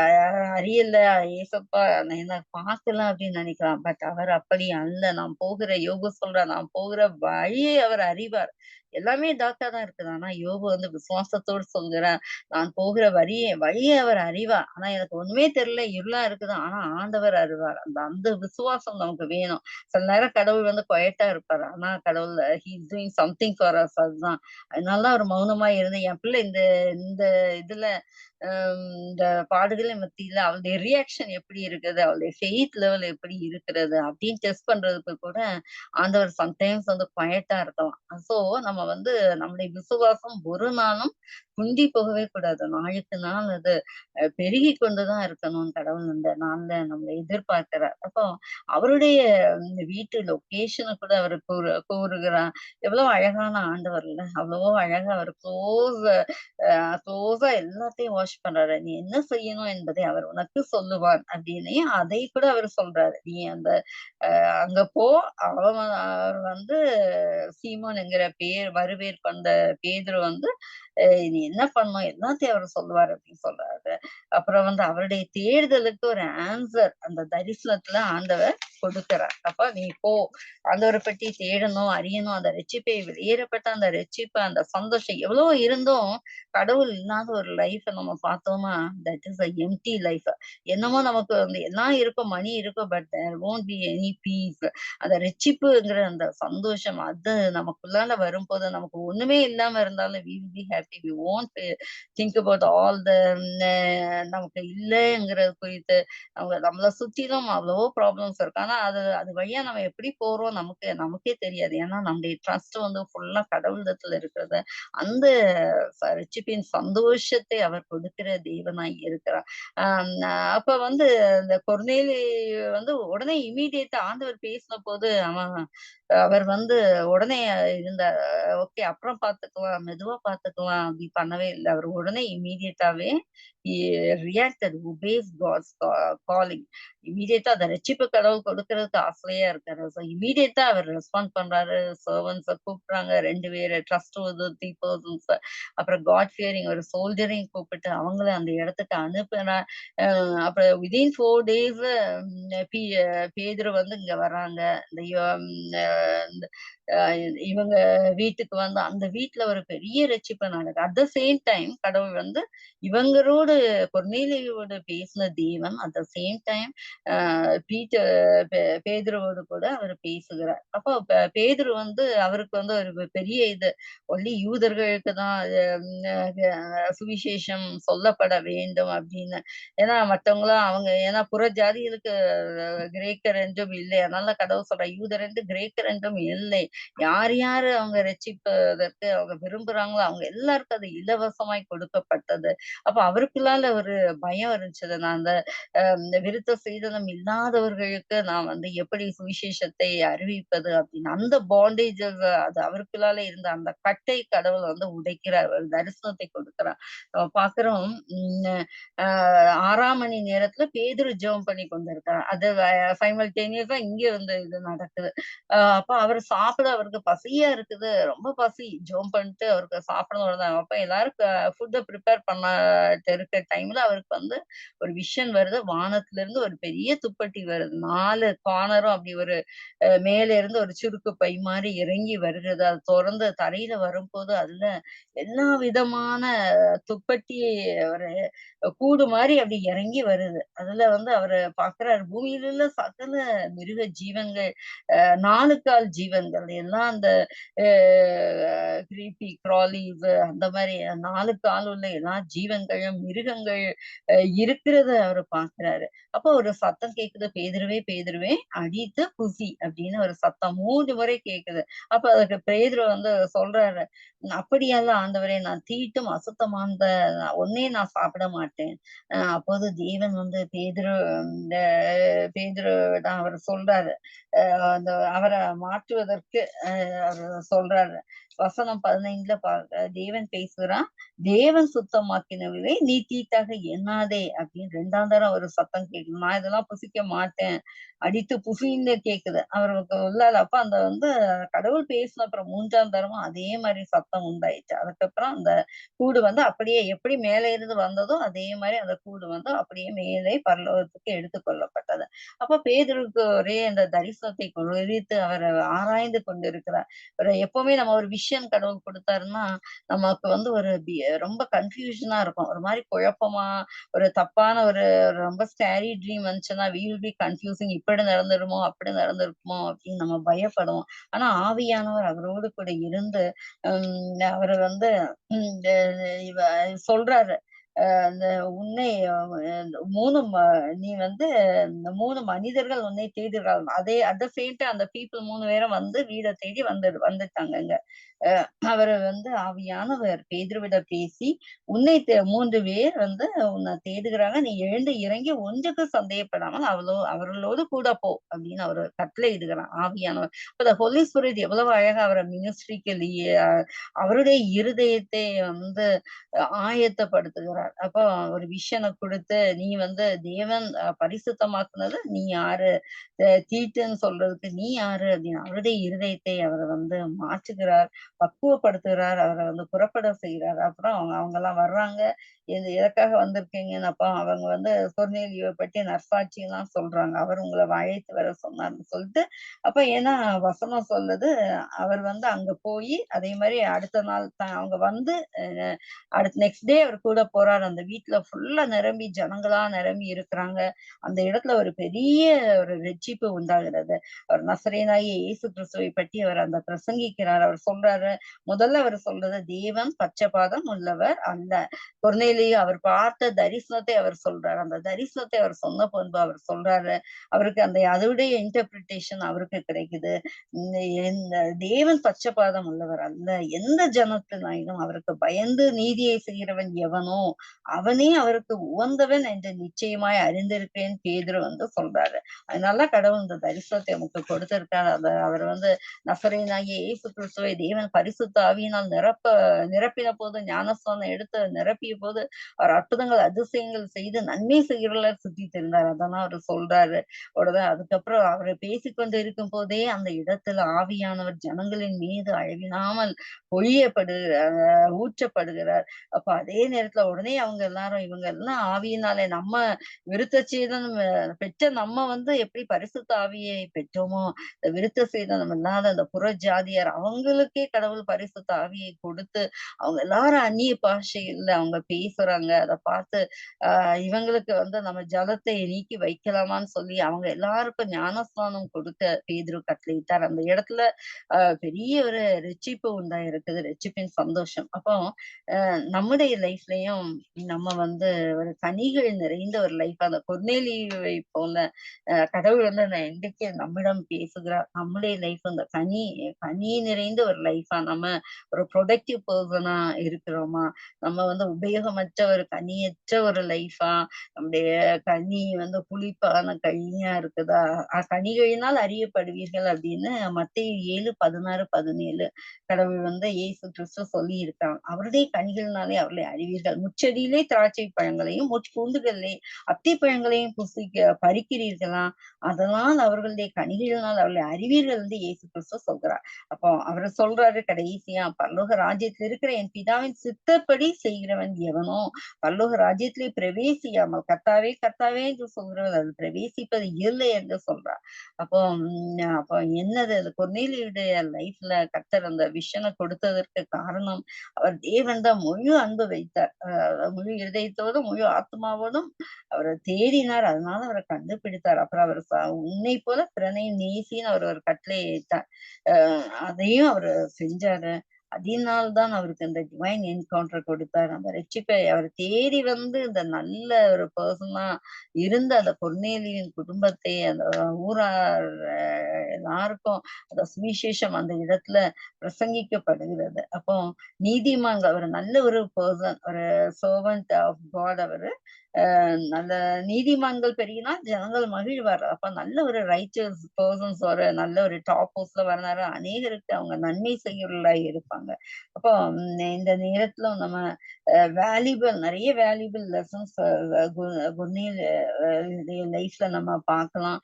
அறியல, ஏசப்பா நான் என்ன பார்க்கல அப்படின்னு நினைக்கலாம். பட் அவர் அப்படி அல்ல. நாம் போகிற யோபு சொல்றார், நாம் போகிற வழியை அவர் அறிவார். எல்லாமே டார்க்கா தான் இருக்குது. ஆனா யோபு வந்து விசுவாசத்தோடு சொல்கிறார், நான் போகிற வழியை அவர் அறிவார். ஆனா எனக்கு ஒண்ணுமே தெரியல, இருளா இருக்குது. ஆனா ஆண்டவர் அறிவார். அந்த அந்த விசுவாசம் நமக்கு வேணும். சில நேரம் கடவுள் வந்து குயட்டா இருப்பாரு. ஆனா கடவுள் he is doing something for us. அதுதான். அதனால தான் அவர் மௌனமா இருந்து என் பிள்ளை இந்த இந்த இதுல இந்த பாடுகளின் மத்தியில அவளுடைய ரியாக்ஷன் எப்படி இருக்குது? அவளுடைய ஃபெய்த் லெவல் எப்படி இருக்கிறது? அப்படின்னு டெஸ்ட் பண்றதுக்கு கூட ஆண்டவர் சம்டைம்ஸ் வந்து குயட்டா இருக்கலாம். சோ நம்ம வந்து நம்முடைய விசுவாசம் ஒரு நாளும் குன்றி போகவே கூடாது. நாளுக்கு நாள் அது பெருகிக் கொண்டுதான் இருக்கணும். கடவுள் இந்த நாள்ல நம்மள எதிர்பார்க்கிறார். அப்போ அவருடைய வீட்டு லொகேஷன கூட அவரு கூறுகிறார். எவ்வளவு அழகான ஆண்டவர் இல்ல. அவ்வளவோ அழகா அவர் க்ளோஸா எல்லாத்தையும் வாட்ச் பண்றாரு. நீ என்ன செய்யணும் என்பதை அவர் உனக்கு சொல்லுவார் அப்படின்னு அதை கூட அவர் சொல்றாரு. நீ அந்த அங்க போ. அவர் வந்து சீமோன் என்கிற மறுபேர் கொண்ட பேதுரு வந்து நீ என்ன பண்ணணும் எல்லாத்தையும் அவர் சொல்லுவார் அப்படின்னு சொல்றாரு. அப்புறம் வந்து அவருடைய தேடுதலுக்கு ஒரு ஆன்சர் அந்த தரிசனத்துல ஆண்டவர் கொடுக்கிறார். அப்ப நீ போ, ஆண்டவரை பற்றி தேடணும், அறியணும், அந்த ரட்சிப்பை வெளியேறப்பட்ட அந்த ரட்சிப்பு, அந்த சந்தோஷம் எவ்வளவு இருந்தும் கடவுள் இல்லாத ஒரு லைஃப நம்ம பார்த்தோம்னா that is a empty life. என்னமோ நமக்கு வந்து எல்லாம் இருக்கும், மணி இருக்கும், but there won't be any peace. அந்த ரட்சிப்புங்கிற அந்த சந்தோஷம் அது நமக்குள்ளால வரும்போது நமக்கு ஒண்ணுமே இல்லாம இருந்தாலும் we will be happy. We won't think about all the நமக்கு இல்லைங்கிறது குறித்து நம்மள சுத்திலும் அவ்வளவோ ப்ராப்ளம்ஸ் இருக்கு. ஆனா அது அது வழியா நம்ம எப்படி போறோம் நமக்கே தெரியாது. ஏன்னா நம்முடைய ட்ரஸ்ட் வந்து ஃபுல்லா கடவுளிடத்துல இருக்கிறது. அந்த ரட்சிப்பின் சந்தோஷத்தை அவர் கொடுக்கிற தேவனாய் இருக்கிறார். ஆஹ் அப்ப வந்து இந்த கொர்நேலி வந்து உடனே இம்மீடியட்டா ஆண்டவர் பேசின போது அவர் வந்து உடனே இருந்தார். ஓகே அப்புறம் பார்த்துக்கலாம், மெதுவா பார்த்துக்கலாம் அப்படி பண்ணவே இல்ல. அவர் உடனே இம்மீடியட்டாவே he reacted, obeys God's calling. இம்மீடியட்டா அத ரட்சிப்பு கடவுள் கொடுக்கறதுக்கு ஆசையா இருக்காரு. ஸோ இம்மீடியட்டா அவர் ரெஸ்பாண்ட் பண்றாரு. சர்வன்ட்ஸ கூப்பிடுறாங்க 2 பேரு ட்ரஸ்ட்வொர்தி பெர்சன்ஸ. அப்புறம் காட் ஃபியரிங் ஒரு சோல்ஜரையும் கூப்பிட்டு அவங்கள அந்த இடத்துக்கு அனுப்புனார். அப்புறம் வித்தின் 4 டேஸ் பேதுரு வந்து இங்க வர்றாங்க. இந்த இந்த இவங்க வீட்டுக்கு வந்து அந்த வீட்ல ஒரு பெரிய ரட்சிப்பு நடக்குது. அட் த சேம் டைம் கடவுள் வந்து இவங்களோடு கொர்நேலியுவோடு பேசின தேவன் at the same time Peter பேதுருவோடு கூட அவர் பேசுகிறார். அப்போ பேதுரு வந்து அவருக்கு வந்து ஒரு பெரிய இது ஒன்லி யூதர்களுக்கு தான் சுவிசேஷம் சொல்லப்பட வேண்டும் அப்படின்னு. ஏன்னா மத்தவங்களாம் அவங்க ஏன்னா புற ஜாதிகளுக்கு கிரேக்கர் என்றும் இல்லை. அதனால கடவுள் சொல்ற யூதர் என்று கிரேக்கர் என்றும் இல்லை. யார் யாரு அவங்க ரட்சிப்பதற்கு அவங்க விரும்புறாங்களோ அவங்க எல்லாருக்கும் அது இலவசமாய் கொடுக்கப்பட்டது. அப்ப அவருக்குள்ளால ஒரு பயம் இருந்துச்சு. நான் அந்த இந்த விருத்த சேதனம் இல்லாதவர்களுக்கு நான் வந்து எப்படி சுவிசேஷத்தை அறிவிப்பது அப்படின்னு. அந்த பாண்டேஜ் அது அவருக்குள்ளால இருந்த அந்த கட்டை கடவுள் வந்து உடைக்கிறார். ஒரு தரிசனத்தை கொடுக்கிறார். நம்ம பார்க்கிறோம். அ 6ஆம் மணி நேரத்துல பேதுரு ஜெபம் பண்ணி கொண்டிருக்கிறார். அது சைமல்டேனியஸா இங்க வந்து இது நடக்குது. அப்ப அவரு சாப்பிட அவருக்கு பசியா இருக்குது. ரொம்ப பசி. ஜெபம் பண்ணிட்டு அவருக்கு சாப்பிடணும் வருது. அப்ப எல்லாரும் ஃபுட்ட ப்ரிப்பேர் பண்ணட்டு இருக்க டைம்ல அவருக்கு வந்து ஒரு விஷன் வருது. வானத்துல இருந்து ஒரு பெரிய துப்பட்டி வருது. 4 கார்னரும் அப்படி ஒரு மேல இருந்து ஒரு சுருக்கு பை மாரி இறங்கி வருகிறது. அது தொறந்து தரையில வரும்போது அதுல எல்லா விதமான துப்பட்டி ஒரு கூடு மாரி அப்படி இறங்கி வருது. அதுல வந்து அவரு பார்க்குறாரு. பூமியில உள்ள சகல மிருக ஜீவன்கள் 4 கால் ஜீவன்கள் எல்லாம் அந்த அ கிரீப்பி, கிராலீஸ் அந்த மாரி 4 கால் உள்ள எல்லா ஜீவன்களும், மிருகங்கள் இருக்கிறத அவரு பார்க்கிறாரு. அப்போ ஒரு சத்தம் கேட்குது. "பேதுருவே, பேதுருவே அடித்து புசி" அப்படின்னு ஒரு சத்தம் 3 முறை கேட்குது. அப்ப அதுக்கு பேதுரு வந்து சொல்றாரு, "அப்படியல்ல ஆண்டவரே, நான் தீட்டும் அசுத்தமானத ஒண்ணே நான் சாப்பிட மாட்டேன்." அப்போது தேவன் வந்து இந்த பேதுருவிடம் அவர் சொல்றாரு. அந்த அவர மாற்றுவதற்கு அவரு சொல்றாரு. வசனம் 15ல தேவன் பேசுறான். "தேவன் சுத்தமாக்கினவளே நீ தீட்டாக எண்ணாதே" அப்படின்னு 2ஆம் தரம் ஒரு சத்தம் கேட்குது. நான் இதெல்லாம் புசிக்க மாட்டேன். அடித்து புசின்னு கேட்குது. அவருக்கு உள்ளால அப்ப அந்த வந்து கடவுள் பேசின அப்புறம் 3ஆம் தரமும் அதே மாரி சத்தம் உண்டாயிற்று. அதுக்கப்புறம் அந்த கூடு வந்து அப்படியே எப்படி மேலே இருந்து வந்ததோ, அதே மாரி அந்த கூடு வந்து அப்படியே மேலே பரலோகத்துக்கு எடுத்துக் கொள்ளப்பட்டது. அப்ப பேதுருக்கு ஒரே அந்த தரிசனத்தை குறித்து அவர் ஆராய்ந்து கொண்டிருக்கிறார். எப்பவுமே நம்ம ஒரு விஷன் கடவுள் குடுத்தாருன்னா, நமக்கு வந்து ஒரு ரொம்ப கன்ஃப்யூஷனா இருக்கும். ஒரு மாரி குழப்பமா, ஒரு தப்பான ஒரு ரொம்ப ஸ்கேரி ட்ரீம் வந்துச்சுன்னா, வி வில் பி கன்ஃப்யூசிங் இப்படி நடந்துருமோ, அப்படி நடந்திருக்குமோ அப்படின்னு நம்ம பயப்படுவோம். ஆனா ஆவியானவர் அவரோடு கூட இருந்து, அவரு வந்து ம் இவ சொல்றாரு. அந்த உன்னை 3 நீ வந்து இந்த 3 மனிதர்கள் உன்னை தேடுகிறார்கள். அதே அட் த சேம் டைம் அந்த பீப்பிள் 3 பேரும் வந்து வீட தேடி வந்துட்டாங்கங்க. அவரு வந்து ஆவியானவர் பேதுருவிடம் பேசி, "உன்னை 3 பேர் வந்து உன்னை தேடுகிறாங்க. நீ எழுந்து இறங்கி ஒன்றுக்கும் சந்தேகப்படாமல் அவர்களோடு கூட போ" அப்படின்னு அவரு கட்டளையிடுகிறார் ஆவியானவர். அப்ப த ஹோலி ஸ்பிரிட் எவ்வளவு அழகா அவர மினிஸ்ட்ரிக்கு அவருடைய இருதயத்தை வந்து ஆயத்தப்படுத்துகிறார். அப்போ ஒரு விஷன குடுத்து, "நீ வந்து தேவன் பரிசுத்தமாக்குனது நீ யாரு? தீட்டுன்னு சொல்றதுக்கு நீ யாரு?" அப்படின்னு அவருடைய இருதயத்தை அவர் வந்து மாற்றுகிறார், பக்குவப்படுத்துகிறார், அவர வந்து புறப்பட செய்கிறார். அப்புறம் அவங்கலாம் வர்றாங்க. எதற்காக வந்திருக்கீங்கன்னு அப்ப அவங்க வந்து கொர்நேலியுவ பற்றி நற்சாட்சிலாம் சொல்றாங்க. அவர் உங்கள அழைத்து வர சொன்னார்ன்னு சொல்லிட்டு, அப்ப ஏன்னா வசனம் சொல்லுது, அவர் வந்து அங்க போயி அதே மாரி அடுத்த நாள் அவங்க வந்து அடுத்து நெக்ஸ்ட் டே அவர் கூட போறாரு. அந்த வீட்ல ஃபுல்லா நிரம்பி ஜனங்களா நிரம்பி இருக்கிறாங்க. அந்த இடத்துல ஒரு பெரிய ஒரு ரட்சிப்பு உண்டாகிறது. அவர் நசரேயனாகிய இயேசு கிறிஸ்துவை பற்றி அவர் அந்த பிரசங்கிக்கிறார். அவர் சொல்றாரு, முதல்ல அவர் சொல்றது தேவன் பட்சபாதம் உள்ளவர் அல்ல. கொர்நேலியு அவர் பார்த்த தரிசனத்தை அவர் சொல்றாரு. அந்த தரிசனத்தை அவர் சொன்ன பின்பு அவர் சொல்றாரு, அவருக்கு அந்த அதோடைய இன்டர்பிரிட்டேஷன் அவருக்கு கிடைக்குது. இந்த இந்த தேவன் பட்சபாதம் உள்ளவர் அல்ல. எந்த ஜனத்தினாயினும் அவருக்கு பயந்து நீதியை செய்கிறவன் எவனோ, அவனே அவருக்கு உகந்தவன் என்று நிச்சயமாய் அறிந்திருக்கிறேன் பேதுரு வந்து சொல்றாரு. அதனால கடவுள் இந்த தரிசனத்தை நமக்கு கொடுத்திருக்கார். அவர் வந்து நசரேயனாகிய இயேசு கிறிஸ்துவை தேவன் பரிசுத்த ஆவியினால் நிரப்பின போது, ஞானஸ்நானம் எடுத்து நிரப்பிய போது, அவர் அற்புதங்கள், அதிசயங்கள் செய்து நன்மை செய்கிறவர்களாய் சுற்றித் திரிந்தார். அதெல்லாம் அவரு சொல்றாரு. உடனே அதுக்கப்புறம் அவரு பேசிக்கொண்டு இருக்கும்போதே அந்த இடத்துல ஆவியானவர் ஜனங்களின் மீது அளவில்லாமல் ஊற்றப்படுகிறார். அப்ப அதே நேரத்துல உடனே அவங்க எல்லாரும் இவங்க எல்லாம் ஆவியினாலே நம்ம விருத்த சேதனம் பெற்ற நம்ம வந்து எப்படி பரிசுத்த ஆவியை பெற்றோமோ, இந்த விருத்த சேதனம் இல்லாத அந்த புற ஜாதியார் அவங்களுக்கே கடவுள் கடவுள் பரிசுத்த ஆவியை கொடுத்து அவங்க எல்லாரும் அந்நிய பாஷையில அவங்க பேசுறாங்க. அத பார்த்து இவங்களுக்கு வந்து நம்ம ஜலத்தை நீக்கி வைக்கலாமான்னு சொல்லி அவங்க எல்லாருக்கும் ஞானஸ்நானம் கொடுக்க பேதுரு கட்டளையிட்டார். அந்த இடத்துல பெரிய ஒரு ரட்சிப்பு உண்டாயிருக்குது. ரட்சிப்பின் சந்தோஷம். அப்போ நம்முடைய லைஃப்லயும் நம்ம வந்து ஒரு கனிகள் நிறைந்த ஒரு லைஃப் அந்த கொர்நேலியுவை போல கடவுள் வந்து அந்த இன்றைக்கு நம்மிடம் பேசுகிறார். நம்முடைய லைஃப் அந்த கனி நிறைந்த ஒரு லைஃபா நம்ம ஒரு ப்ரொடக்டிவ் பர்சனா இருக்கிறோமா? நம்ம வந்து உபயோகமற்ற ஒரு கனியற்ற ஒரு லைஃபா? நம்முடைய கனி வந்து புளிப்பான கனியா இருக்குதா? கனிகளினால் அறியப்படுவீர்கள் அப்படின்னு மத்தேயு 7:16, 17 கடவுள் வந்து இயேசு கிறிஸ்து சொல்லி இருக்காங்க. அவருடைய கனிகளினாலே அவர்களை அறிவீர்கள். முட்செடியிலே திராட்சை பழங்களையும், முட்பூண்டுகளிலே அத்தி பழங்களையும் பறிக்கிறீர்களா? அதனால் அவர்களுடைய கனிகளினால் அவர்களை அறிவீர்கள் என்று இயேசு கிறிஸ்து சொல்கிறார். அப்போ அவர் சொல்றாரு கடைசியா, பரலோக ராஜ்யத்தில் இருக்கிற என் பிதாவின் சித்தப்படி செய்கிறவன் எவனோ பரலோக ராஜ்யத்திலே பிரவேசியாமல் கர்த்தாவே கர்த்தாவே என்று சொல்கிறவன் அது பிரவேசிப்பது இல்லை என்று சொல்றார். அப்போ என்னது அது கொர்நேலியுடைய லைஃப்ல கர்த்தர் அந்த விஷனை கொடுத்ததற்கு காரணம் அவர் தேவன் தான் முழு அன்பு வைத்தார். முழு இருதயத்தோடும் முழு ஆத்மாவோடும் அவரை தேடினார். அதனால அவரை கண்டுபிடித்தார். அப்புறம் அவர் உன்னை போல பிறனை நேசின்னு அவர் ஒரு கட்டளையை இட்டார். அதையும் அவரு செஞ்சாரு. அதனால்தான் அவருக்கு அந்த டிவைன் என்கவுண்டர் கொடுத்தார். அந்த ரட்சிப்பை அவர் தேடி வந்து இந்த நல்ல ஒரு பெர்சனா இருந்த அந்த கொர்நேலியின் குடும்பத்தை அந்த ஊரார் எல்லாருக்கும் அந்த சுவிசேஷம் அந்த இடத்துல பிரசங்கிக்கப்படுகிறது. அப்போ நீதிமான்கள் அவர் நல்ல ஒரு பெர்சன், ஒரு சர்வன்ட் ஆஃப் காட் அவரு. அந்த நீதிமான்கள் பெருகினால் ஜனங்கள் மகிழ்வார். அப்ப நல்ல ஒரு ரைச்சஸ் பெர்சன்ஸ் ஒரு நல்ல ஒரு டாப் போஸ்ட்ல வரனால அநேகருக்கு அவங்க நன்மை செய்யறவர்களாய் இருப்பாங்க. அப்போ இந்த நேரத்துல நம்ம நிறைய வேல்யூபிள் லெசன்ஸ் குர்நேல் லைஃப்ல நம்ம பார்க்கலாம்.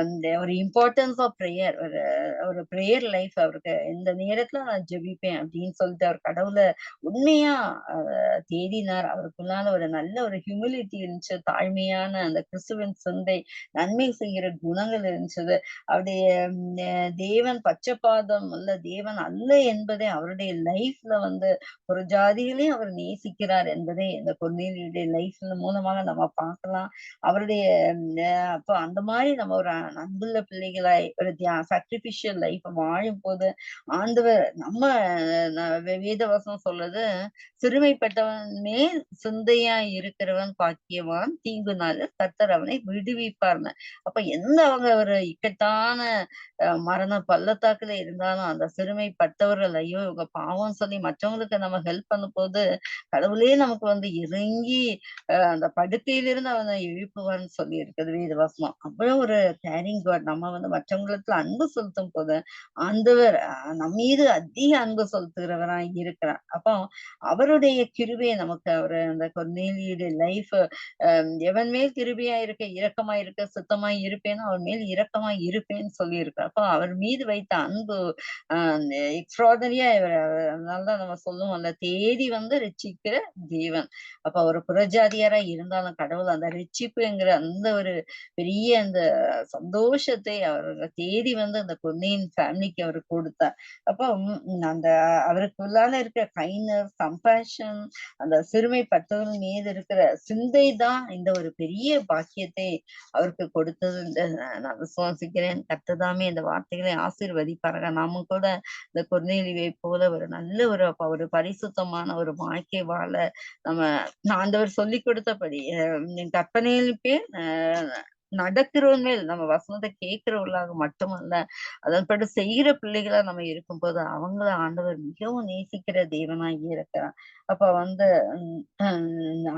இந்த ஒரு இம்பார்ட்டன்ஸ் ஆஃப் ப்ரேயர், ஒரு ப்ரேயர் லைஃப் அவருக்கு இந்த நேரத்துல நான் ஜெபிப்பேன் அப்படின்னு சொல்லிட்டு அவர் கடவுளை உண்மையா தேடினார். அவருக்குள்ளான ஒரு நல்ல ஒரு ஹியூமிலிட்டி இருந்துச்சு, தாழ்மையான அந்த கிறிஸ்துவின் சிந்தை, நன்மை செய்கிற குணங்கள் இருந்துச்சு. அவருடைய தேவன் பச்சைப்பாதம் அல்ல, தேவன் அல்ல என்பதை அவருடைய லைஃப்ல வந்து ஒரு ஜாதியிலே அவர் நேசிக்கிறார் என்பதை இந்த கொர்நேலியுடைய லைஃப்ல மூலமாக நம்ம பார்க்கலாம். அவருடைய அப்போ அந்த மாதிரி நம்ம ஒரு அன்புள்ள பிள்ளைகளாய் ஒரு சாக்ரிபிஷியல் லைஃப் வாழும் போது ஆண்டவர் நம்ம வேதவசனம் சொல்றது, சிறுமைப்பட்டவன் மேல் சிந்தையா இருக்கிறவன் பாக்கியவான், தீங்கு நாள் கர்த்தர் அவனை விடுவிப்பார்னு. அப்ப எந்த அவங்க ஒரு இக்கட்டான மரண பள்ளத்தாக்குல இருந்தாலும் அந்த சிறுமைப்பட்டவர்கள் ஐயோ இவங்க பாவம் சொல்லி மற்றவங்களுக்கு நம்ம ஹெல்ப் பண்ணும் போது கடவுளே நமக்கு வந்து இறங்கி அந்த படுக்கையிலிருந்து அவனை எழுப்புவான்னு சொல்லி இருக்குது வேதவசனம். அவ்வளவு ஒரு கேரிங் காட். நம்ம வந்து மற்றவங்களுக்கு அன்பு செலுத்தும் போது ஆண்டவர் நம்ம மீது அதிக அன்பு செலுத்துகிறவரா இருக்கிறார். அப்போ அவருடைய கிருபையை நமக்கு அவரு அந்த கொர்நேலியுடைய லைஃப் எவன் மேல் கிருபையா இருக்க இரக்கமா இருக்க சுத்தமாய் இருப்பேன்னு அவன் மேல் இரக்கமா இருப்பேன்னு சொல்லி இருக்கிறார். அப்போ அவர் மீது வைத்த அன்பு எக்ஸ்ட்ராடனரியா அதனாலதான் நம்ம சொல்லுவோம்ல, தேடி வந்து ரட்சிக்கிற தேவன். அப்ப ஒரு புறஜாதியாரா இருந்தாலும் கடவுள் அந்த ரட்சிப்புங்கிற அந்த ஒரு பெரிய அந்த சந்தோஷத்தை அவர் தேடி வந்து அந்த பொன்னியின் ஃபேமிலிக்கு அவர் கொடுத்தார். அப்போ அந்த அவருக்குள்ளால இருக்கிற கைண்ட்னஸ், கம்பேஷன், அந்த சிறுமைப்பட்டவர்கள் மீது இருக்கிற சிந்தை தான் இந்த ஒரு பெரிய பாக்கியத்தை அவருக்கு கொடுத்தது நான் விசுவாசிக்கிறேன். கர்த்தர் இந்த வார்த்தைகளை ஆசீர்வதிப்பார்கள். நாமும் கூட இந்த கொர்நேலியுவை போல ஒரு நல்ல ஒரு பரிசுத்தமான ஒரு வாழ்க்கை வாழ நம்ம ஆண்டவர் சொல்லி கொடுத்தபடி கற்பனையில் பேர் நடக்கிறவங்க மேல் நம்ம வசனத்தை கேட்கிறவர்களாக மட்டுமல்ல, அதன்படி செய்கிற பிள்ளைகளா நம்ம இருக்கும்போது அவங்கள ஆண்டவர் மிகவும் நேசிக்கிற தேவனாகி இருக்கிறார். அப்ப வந்து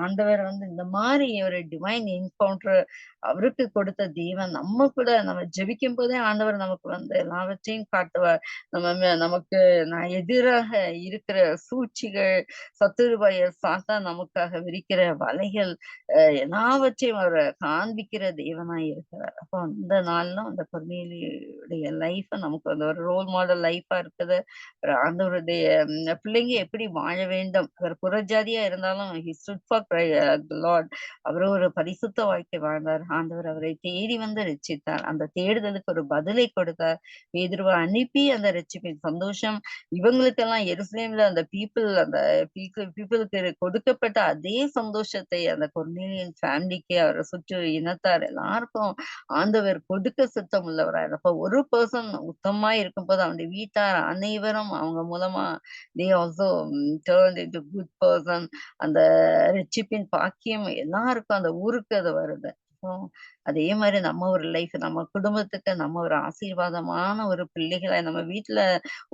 ஆண்டவர் வந்து இந்த மாதிரி ஒரு டிவைன் என்கவுண்டர் அவருக்கு கொடுத்த தேவன் நம்ம கூட நம்ம ஜெபிக்கும் போதே ஆண்டவர் நமக்கு வந்து எல்லாவற்றையும் காட்டுவார். நமக்கு எதிராக இருக்கிற சூழ்ச்சிகள், சத்துருவாய சாத்தான் நமக்காக விரிக்கிற வலைகள் எல்லாவற்றையும் அவர் காண்பிக்கிற தேவன் தேவனாய் இருக்கிறார். அப்போ இந்த நாள்லும் அந்த கொர்நேலியுடைய லைஃப் நமக்கு அந்த ஒரு ரோல் மாடல் லைஃபா இருக்குது. ஒரு ஆண்டவருடைய பிள்ளைங்க எப்படி வாழ வேண்டும். அவர் புறஜாதியா இருந்தாலும் ஹி ஸ்டுட் ஃபார் லார்ட். அவரு ஒரு பரிசுத்த வாழ்க்கை வாழ்ந்தார். ஆண்டவர் அவரை தேடி வந்து ரட்சித்தார். அந்த தேடுதலுக்கு ஒரு பதிலை கொடுத்தார். பேதுருவ அனுப்பி அந்த ரட்சிப்பின் சந்தோஷம் இவங்களுக்கெல்லாம் எருசலேம்ல அந்த பீப்பிளுக்கு கொடுக்கப்பட்ட அதே சந்தோஷத்தை அந்த கொர்நேலியன் ஃபேமிலிக்கு அவரை சுற்றி இனத்தார் எல்லாருக்கும் ஆண்டவர் கொடுக்க சித்தம் உள்ளவரா. அப்ப ஒரு பெர்சன் உத்தமமா இருக்கும்போது அவனுடைய வீட்டார் அனைவரும் அவங்க மூலமா they also turned into good person. அந்த ரட்சிப்பின் பாக்கியம் எல்லாருக்கும் அந்த ஊருக்கு அது வருது. அப்போ அதே மாதிரி நம்ம ஒரு லைஃப் நம்ம குடும்பத்துக்கு நம்ம ஒரு ஆசீர்வாதமான ஒரு பிள்ளைகளா நம்ம வீட்டுல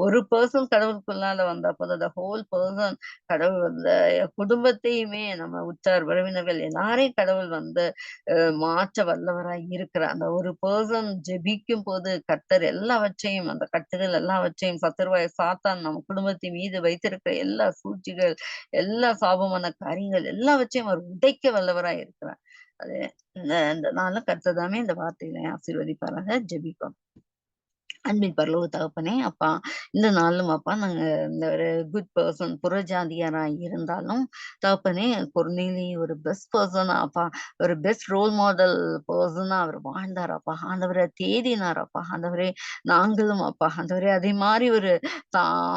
ஒரு பெர்சன் கடவுளுக்குள்ளால வந்தா போதும் the whole person கடவுள் வந்து குடும்பத்தையுமே நம்ம உற்றார் உறவினர்கள் எல்லாரையும் கடவுள் வந்து மாற்ற வல்லவராய் இருக்கிறார். அந்த ஒரு பெர்சன் ஜெபிக்கும் போது கர்த்தர் எல்லாவற்றையும் அந்த கட்டுகள் எல்லாவற்றையும் சத்துருவாய் சாத்தான் நம்ம குடும்பத்தின் மீது வைத்திருக்கிற எல்லா சூழ்ச்சிகள் எல்லா சாபமான காரியங்கள் எல்லாவற்றையும் அவர் உடைக்க வல்லவராய் இருக்கிறார். அது இந்த நாளும் கர்த்தர் தாமே இந்த வார்த்தைகளை ஆசீர்வதிப்பாராக. ஜெபிப்போம். அன்பின் பரலோக தகப்பனே, அப்பா இந்த நாளும் அப்பா நாங்க இந்த ஒரு குட் பெர்சன் புறஜாதியாரா இருந்தாலும் தகப்பனே கொர்நேலி ஒரு பெஸ்ட் பெர்சனா அப்பா ஒரு பெஸ்ட் ரோல் மாடல் பெர்சனா அவர் வாழ்ந்தார் அப்பா. ஆண்டவரை தேடினார் அப்பா. ஆண்டவரே நாங்களும் அப்பா ஆண்டவரே அதே மாதிரி ஒரு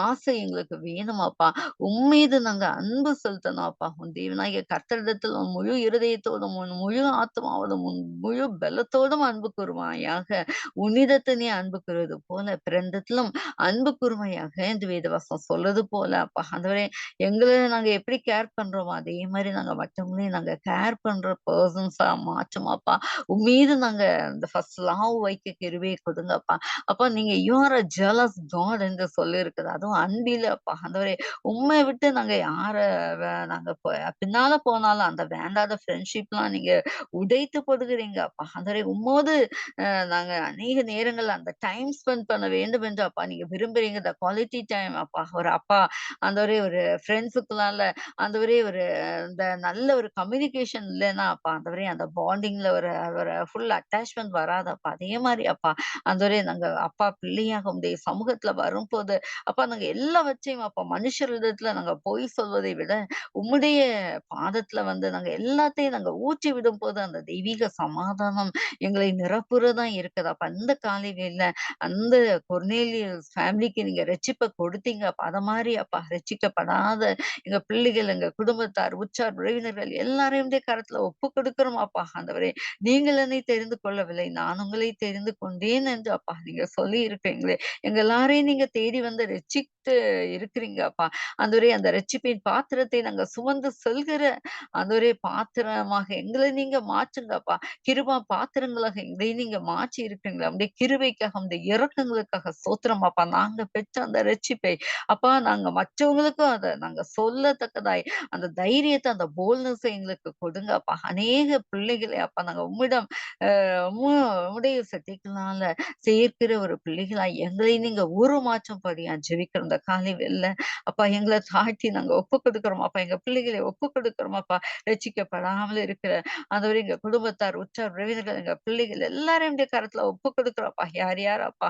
ஆசை எங்களுக்கு வேணும் அப்பா. உம்மீது நாங்க அன்பு செலுத்தணும் அப்பா. உன் தேவனாகிய கர்த்தரிடத்தில் உன் முழு இருதயத்தோடும் உன் முழு ஆத்மாவோடும் உன் முழு பலத்தோடும் அன்பு கூறுவாயாக. உன்னிடத்தில் நீ அன்பு கூறுவது போல பிறந்ததிலும் அன்பு கூர்மையாக இந்த வேதவசனம் சொல்றது போல அப்பா ஆண்டவரே எங்களை நாங்க எப்படி கேர் பண்றோமோ அதே மாதிரி நாங்க மற்றவங்களையும் நாங்க கேர் பண்ற பர்சன்ஸா மாற்றோமாப்பா. உம்மீது நாங்க இந்த ஃபர்ஸ்ட் லவ் வைக்க கிருபையை கொடுங்கப்பா. அப்பா நீங்க you are a jealous God என்று சொல்லி இருக்குது. அதுவும் அன்பில அப்பா ஆண்டவரே உண்மை விட்டு நாங்க யார நாங்க பின்னால போனாலும் அந்த வேண்டாத ஃப்ரெண்ட்ஷிப்லாம் நீங்க உடைத்து போடுகிறீங்க அப்பா ஆண்டவரே. உம்மோது நாங்க அநேக நேரங்கள்ல அந்த டைம் ஸ்பெண்ட் பண்ண வேண்டும் என்று அப்பா நீங்க விரும்புறீங்க. இந்த குவாலிட்டி டைம் அப்பா ஒரு அப்பா அந்த ஒரு ஃப்ரெண்ட்ஸுக்குள்ளால அந்த ஒரு இந்த நல்ல ஒரு கம்யூனிகேஷன் இல்லைன்னா அப்பா அந்த அந்த பாண்டிங்ல ஒரு ஒரு ஃபுல் அட்டாச்மெண்ட் வராதப்பா. அதே மாதிரி அப்பா அந்த நாங்க அப்பா பிள்ளையாக உடைய சமூகத்துல வரும்போது அப்பா நாங்க எல்லாவற்றையும் அப்பா மனுஷரிடத்துல நாங்க பொய் சொல்வதை விட உம்முடைய பாதத்துல வந்து நாங்க எல்லாத்தையும் நாங்க ஊற்றி விடும் போது அந்த தெய்வீக சமாதானம் எங்களை நிரப்புறதா இருக்குது அப்ப அந்த காலை வேளையில அந்த கொர்நேலியஸ் ஃபேமிலிக்கு நீங்க ரட்சிப்ப கொடுத்தீங்க அப்ப அத மாதிரி அப்பா ரட்சிக்கப்படாத எங்க பிள்ளைகள் எங்க குடும்பத்தார் உற்றார் உறவினர்கள் எல்லாரையும் கரத்துல ஒப்பு கொடுக்கிறோம் அப்பா ஆண்டவரே. நீங்கள் என்னை தெரிந்து கொள்ளவில்லை நான் உங்களை தெரிந்து கொண்டேன் என்று அப்பா நீங்க சொல்லி இருக்கீங்களே. எங்க எல்லாரையும் நீங்க தேடி வந்து ரட்சித்து இருக்கிறீங்க அப்பா. அந்த ரட்சிப்பின் பாத்திரத்தை நாங்க சுமந்து செல்கிற பாத்திரமாக எங்களை நீங்க மாற்றுங்கப்பா. கிருபா பாத்திரங்களாக எங்களை நீங்க மாற்றி இருக்கிறீங்களா. உடைய கிருபைக்காக உடைய இரக்கங்களுக்காக ஸ்தோத்திரம் அப்பா. நாங்க பெற்ற அந்த ரட்சிப்பை அப்பா நாங்க மற்றவங்களுக்கும் அத நாங்க சொல்லத்தக்கதாய் அந்த தைரியத்தை அந்த போல்ட்னஸ் எங்களுக்கு கொடுங்க அப்பா. அநேக பிள்ளைகளை அப்பா நாங்க உம்மிடம் உம்முடைய சக்திகளால சேர்க்கிற ஒரு பிள்ளைகளாய் எங்களை நீங்க உருமாற்றும்படியா ஜெபிக்கிறோம். இந்த காலை வேளையில அப்பா எங்களை தாழ்த்தி நாங்க ஒப்பு கொடுக்கிறோம் அப்பா. எங்க பிள்ளைகளை ஒப்பு கொடுக்கிறோம் அப்பா. ரட்சிக்கப்படாமல் இருக்கிற எங்க குடும்பத்தார் உற்றார் உறவினர்கள் எங்க பிள்ளைகள் எல்லாரையும் கரத்துல ஒப்பு கொடுக்குறோம்ப்பா. யார் யார் அப்பா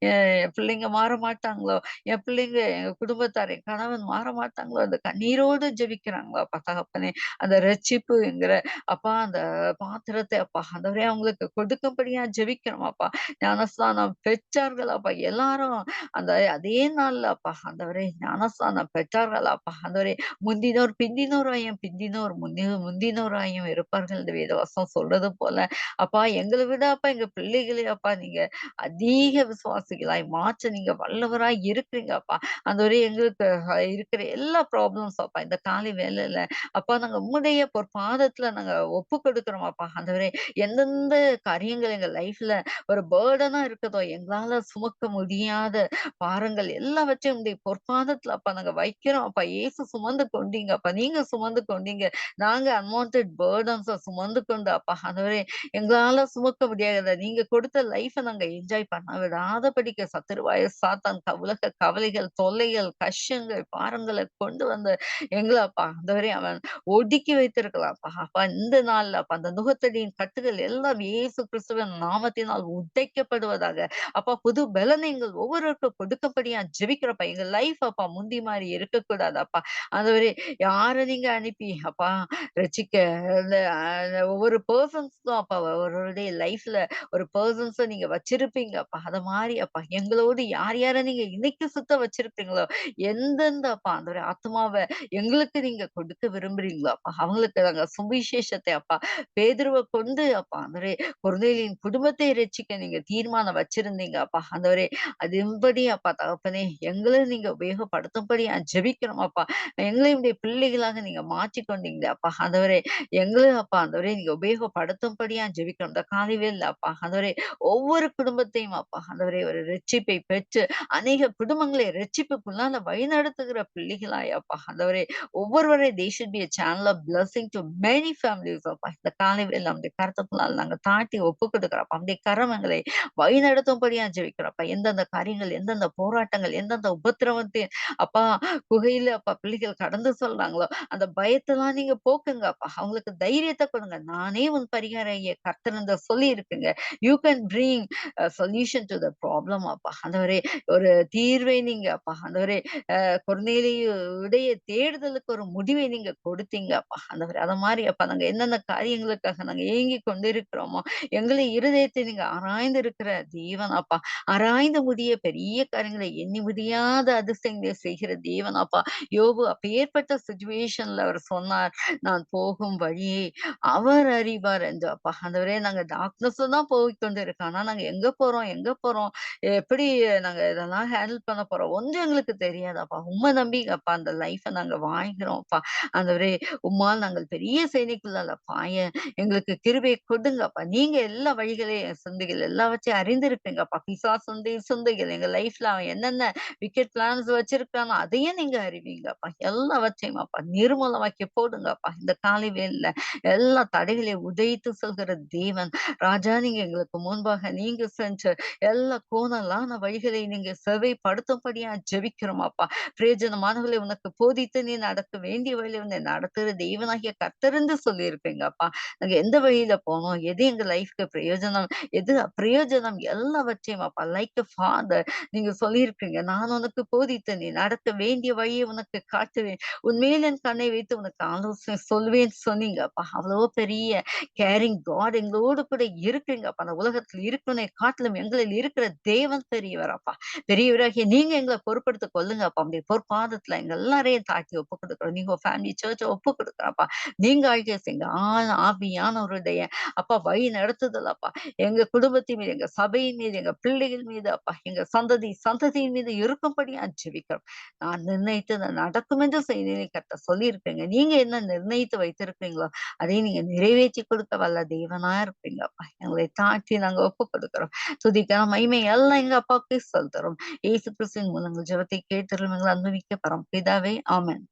என் பிள்ளைங்க மாற மாட்டாங்களோ, என் பிள்ளைங்க எங்க குடும்பத்தார் என் கணவன் மாற மாட்டாங்களோ அந்த கண்ணீரோடு ஜெபிக்கிறாங்களோ அப்பா தகப்பனே. அந்த ரட்சிப்புங்கிற அப்பா அந்த பாத்திரத்தை அப்பா அவங்களுக்கு கொடுக்கும்படியா ஜெபிக்கிறோம் அப்பா. ஞானஸ்நானம் பெற்றார்கள் அப்பா எல்லாரும் அதே நாள்ல அப்பா ஞானஸ்நானம் பெற்றார்கள் அப்பா முந்தினோர் பிந்தினோராயும் பிந்தினோர் முந்தினோராயும் இருப்பார்கள் இந்த வேதவசனம் சொல்றது போல அப்பா எங்களை விட அப்பா எங்க பிள்ளைகளே அப்பா நீங்க அதிக விசுவாசிகளாய் மாற்ற நீங்க வல்லவராய் இருக்கிறீங்க அப்பா. எங்களுக்கு இருக்கிற எல்லா ப்ராப்ளம்ஸ் அப்பா இந்த காலை வேலையில அப்பா நாங்க உம்முடைய பொற்பாதத்துல நாங்க ஒப்பு கொடுக்கிறோம் அப்பா. எந்தெந்த காரியங்கள் எங்க லைஃப்ல ஒரு பேர்டனா இருக்குதோ எங்களால சுமக்க முடியாத பாரங்கள் எல்லாவற்றையும் உடைய பொற்பாதத்துல அப்பா நாங்க வைக்கிறோம் அப்பா. இயேசு சுமந்து கொண்டீங்க அப்பா. நீங்க சுமந்து கொண்டீங்க. நாங்க அன்வான்டட் பர்டன்ஸ சுமந்து கொண்டு அப்பா எங்களால சுமக்க முடியாத நீங்க கொடுத்த லைஃப நாங்க என்ஜாய் பண்ண விடாதபடிக்கு சத்துருவாய சாத்தான் உலக கவலைகள், தொல்லைகள், கஷ்டங்கள், பாரங்கள கொண்டு வந்து எங்கள அப்பா ஆண்டவரே அவன் ஒடுக்கி வைத்திருக்கலாம்ப்பா. அப்பா இந்த நாள்ல அப்பா அந்த நுகத்தடியின் கட்டுகள் எல்லாம் இயேசு கிறிஸ்துவின் நாமத்தினால் உடைக்கப்படுவதாக. அப்பா புது பலன் எங்கள் ஒவ்வொருவருக்கும் கொடுக்கும்படியா ஜெபிக்கிறப்பா. எங்க லைஃப் அப்பா முந்தி மாரி இருக்கக்கூடாது அப்பா. ஆண்டவரே யார நீங்க அனுப்பி அப்பா ரட்சிக்க அந்த ஒவ்வொரு பெர்சன்ஸ்க்கும் அப்பா அவர்களுடைய லைஃப்ல ஒரு பெர்சன்ஸ நீங்க வச்சிருப்பீங்க அப்பா. அத மாரி அப்பா எங்களோடு யார் யார நீங்க இன்னைக்கு சுத்த வச்சிருப்பீங்களோ, எந்தெந்த அப்பா ஆண்டவரே ஆத்துமாவ எங்களுக்கு நீங்க கொடுக்க விரும்புறீங்களோ அப்பா, அவங்களுக்கு நாங்க சுவிசேஷத்தை அப்பா பேதுருவ கொண்டு அப்பா ஆண்டவரே கொர்நேலியின் குடும்பத்தை ரட்சிக்க நீங்க தீர்மானம் வச்சிருந்தீங்க அப்பா. ஆண்டவரே அதின்படி அப்பா தகப்பனே எங்கள நீங்க உபயோகப்படுத்தும்படி ஜெபிக்கிறோம் அப்பா. எங்களையும் உடைய பிள்ளைகளாக நீங்க மாற்றிக்கொண்டீங்களே அப்பா. ஆண்டவரே எங்களும் அப்பா ஆண்டவரே நீங்க உபயோகப்படுத்தும்படியா ஜெபிக்கிறோம். இந்த காலை வேளையில அப்பா ஆண்டவரே ஒவ்வொரு குடும்பத்தையும் அப்பா ஆண்டவரே ஒரு ரட்சிப்பை பெற்று அநேக குடும்பங்களை ரட்சிப்புக்குள்ளால வழிநடத்துகிற பிள்ளைகளாய் அப்பா ஆண்டவரே ஒவ்வொருவரை they should be a channel of blessing to many families அப்பா. இந்த காலை வேளையில நம்முடைய கருத்துக்குள்ளால் நாங்க தாழ்த்தி ஒப்புக் கொடுக்கிறோம். நம்முடைய கரங்களை வழிநடத்தும்படியா ஜெபிக்கிறோம்ப்பா. எந்தெந்த காரியங்கள், எந்தெந்த போராட்டங்கள், எந்தெந்த உபத்திரவத்தை அப்பா குகையில அப்பா பிள்ளைகள் கடந்து சொல்றாங்களோ, அந்த பயத்தெல்லாம் நீங்க போக்குங்க அப்பா. அவங்களுக்கு தைரியத்த கொடுங்க. நானே உன் பரிகாரம் கர்த்தர் சொல்லி இருக்குங்க. You can bring solution to the problem அப்பா. ஆண்டவரே ஒரு தீர்வை நீங்க அப்பா ஆண்டவரே கொர்நேலியுடைய தேடுதலுக்கு ஒரு முடிவை நீங்க கொடுத்தீங்க அப்பா. ஆண்டவரே அத மாரி அப்பா நாங்க என்னென்ன காரியங்களுக்காக நாங்க ஏங்கிக் கொண்டிருக்கிறோமோ, எங்களை இருதயத்தை நீங்க ஆராய்ந்து இருக்கிற தேவன் அப்பா. ஆராய்ந்து முடிய பெரிய காரியங்களை எண்ணி முடியாத அதிசயங்களை செய்கிற தேவன் அப்பா. யோபு அப்பேற்பட்ட சிச்சுவேஷன்ல அவர் சொன்னார், "நான் போகும் வழியை அவர் அறிவார்" என்று அப்பா. ஆண்டவரே நாங்க டார்க்னஸ்ல தான் போய்க் கொண்டிருக்கோம். ஆனா நாங்க எங்க போறோம்? எங்க போறோம்? எப்படி நாங்க இதெல்லாம் ஹேண்டில் பண்ண போறோம்? ஒண்ணும் எங்களுக்கு தெரியாதப்பா. உம்ம நம்பி அப்பா அந்த லைஃப நாங்க வாழ்கிறோம்ப்பா. ஆண்டவரே உம்மால் நாங்கள் பெரிய சேனைக்குள்ளால பாய எங்களுக்கு கிருபை கொடுங்கப்பா. நீங்க எல்லா வழிகளையும் சிந்தைகள் எல்லாவற்றையும் அறிந்திருப்பீங்கப்பா. சிந்தைகள் எங்க லைஃப்ல அவன் என்னென்ன விக்கெட் பிளான்ஸ் வச்சிருக்கானோ அதையும் நீங்க அறிவீங்கப்பா. எல்லாவற்றையும் அப்பா நிர்மூலமாக்கி போடுங்கப்பா. இந்த காலை வேளையில எல்லா தடைகளையும் உடைத்து செல்கிற தேவன் ராஜா நீங்க எங்களுக்கு முன்பாக நீங்க செஞ்ச எல்லா கோணலான வழிகளை நீங்க செவைப்படுத்தும்படியா ஜெபிக்கிறோம் அப்பா. பிரயோஜனமானவர்களை உனக்கு போதித்து நீ நடக்க வேண்டிய வழியில உன்னை நடத்துகிற தெய்வனாகிய கர்த்தருந்து சொல்லியிருப்பீங்க அப்பா. நாங்க எந்த வழியில போனோம், எது எங்க லைஃப்க்கு பிரயோஜனம், எது அப்பிரயோஜனம் எல்லாவற்றையும் அப்பா லைக் எ ஃபாதர் நீங்க சொல்லியிருக்கீங்க. நான் உனக்கு போதித்து நீ நடக்க வேண்டிய வழியை உனக்கு காட்டுவேன். உன்மேல் என் கண்ணை வைத்து உனக்கு ஆலோசனை சொல்வேன்னு சொன்னீங்க அப்பா. அவ்வளோ பெரிய கேரிங் காட் எங்களோடு கூட இருக்கீங்கப்பா. அந்த உலகத்தில் இருக்கிறவனை காட்டிலும் எங்களில் இருக்கிற தேவன் பெரியவர் அப்பா. பெரியவராகிய நீங்க எங்களை பொறுப்படுத்திக் கொள்ளுங்கப்பா. உங்களுடைய பொற்பாதத்துல எங்க எல்லாரையும் தாழ்த்தி ஒப்புக் கொடுக்குறோம். நீங்க ஃபேமிலி சர்ச்ச ஒப்புக் கொடுக்குறப்பா. நீங்க ஆழ்கை செய்யுங்க. ஆவியானவருடைய அப்பா வழி நடத்துதல் அப்பா. எங்க குடும்பத்தின் மீது, எங்க சபையின் மீது, எங்க பிள்ளைகள் மீது அப்பா, எங்க சந்ததியின் மீது இருக்கும்படி ஜெபிக்கிறோம். நான் நிர்ணயித்தது நடக்கும் என்று செய்தியை கர்த்தர் சொல்லியிருப்பீங்க. நீங்க என்ன நிர்ணயித்து வைத்திருக்கிறீங்களோ, அதை நீங்க நிறைவேற்றி கொடுக்க வல்ல தேவனா இருப்பீங்க அப்பா. எங்களை தாழ்த்தி நாங்க ஒப்புக் கொடுக்கிறோம். துதிக்கான மகிமை எல்லாம் எங்க அப்பாவுக்கே செலுத்துறோம். இயேசு கிறிஸ்துவின் மூலம் எங்கள் ஜெபத்தை கேட்டருளும் எங்களை அனுபவிக்க பரம் பிதாவே ஆமென்.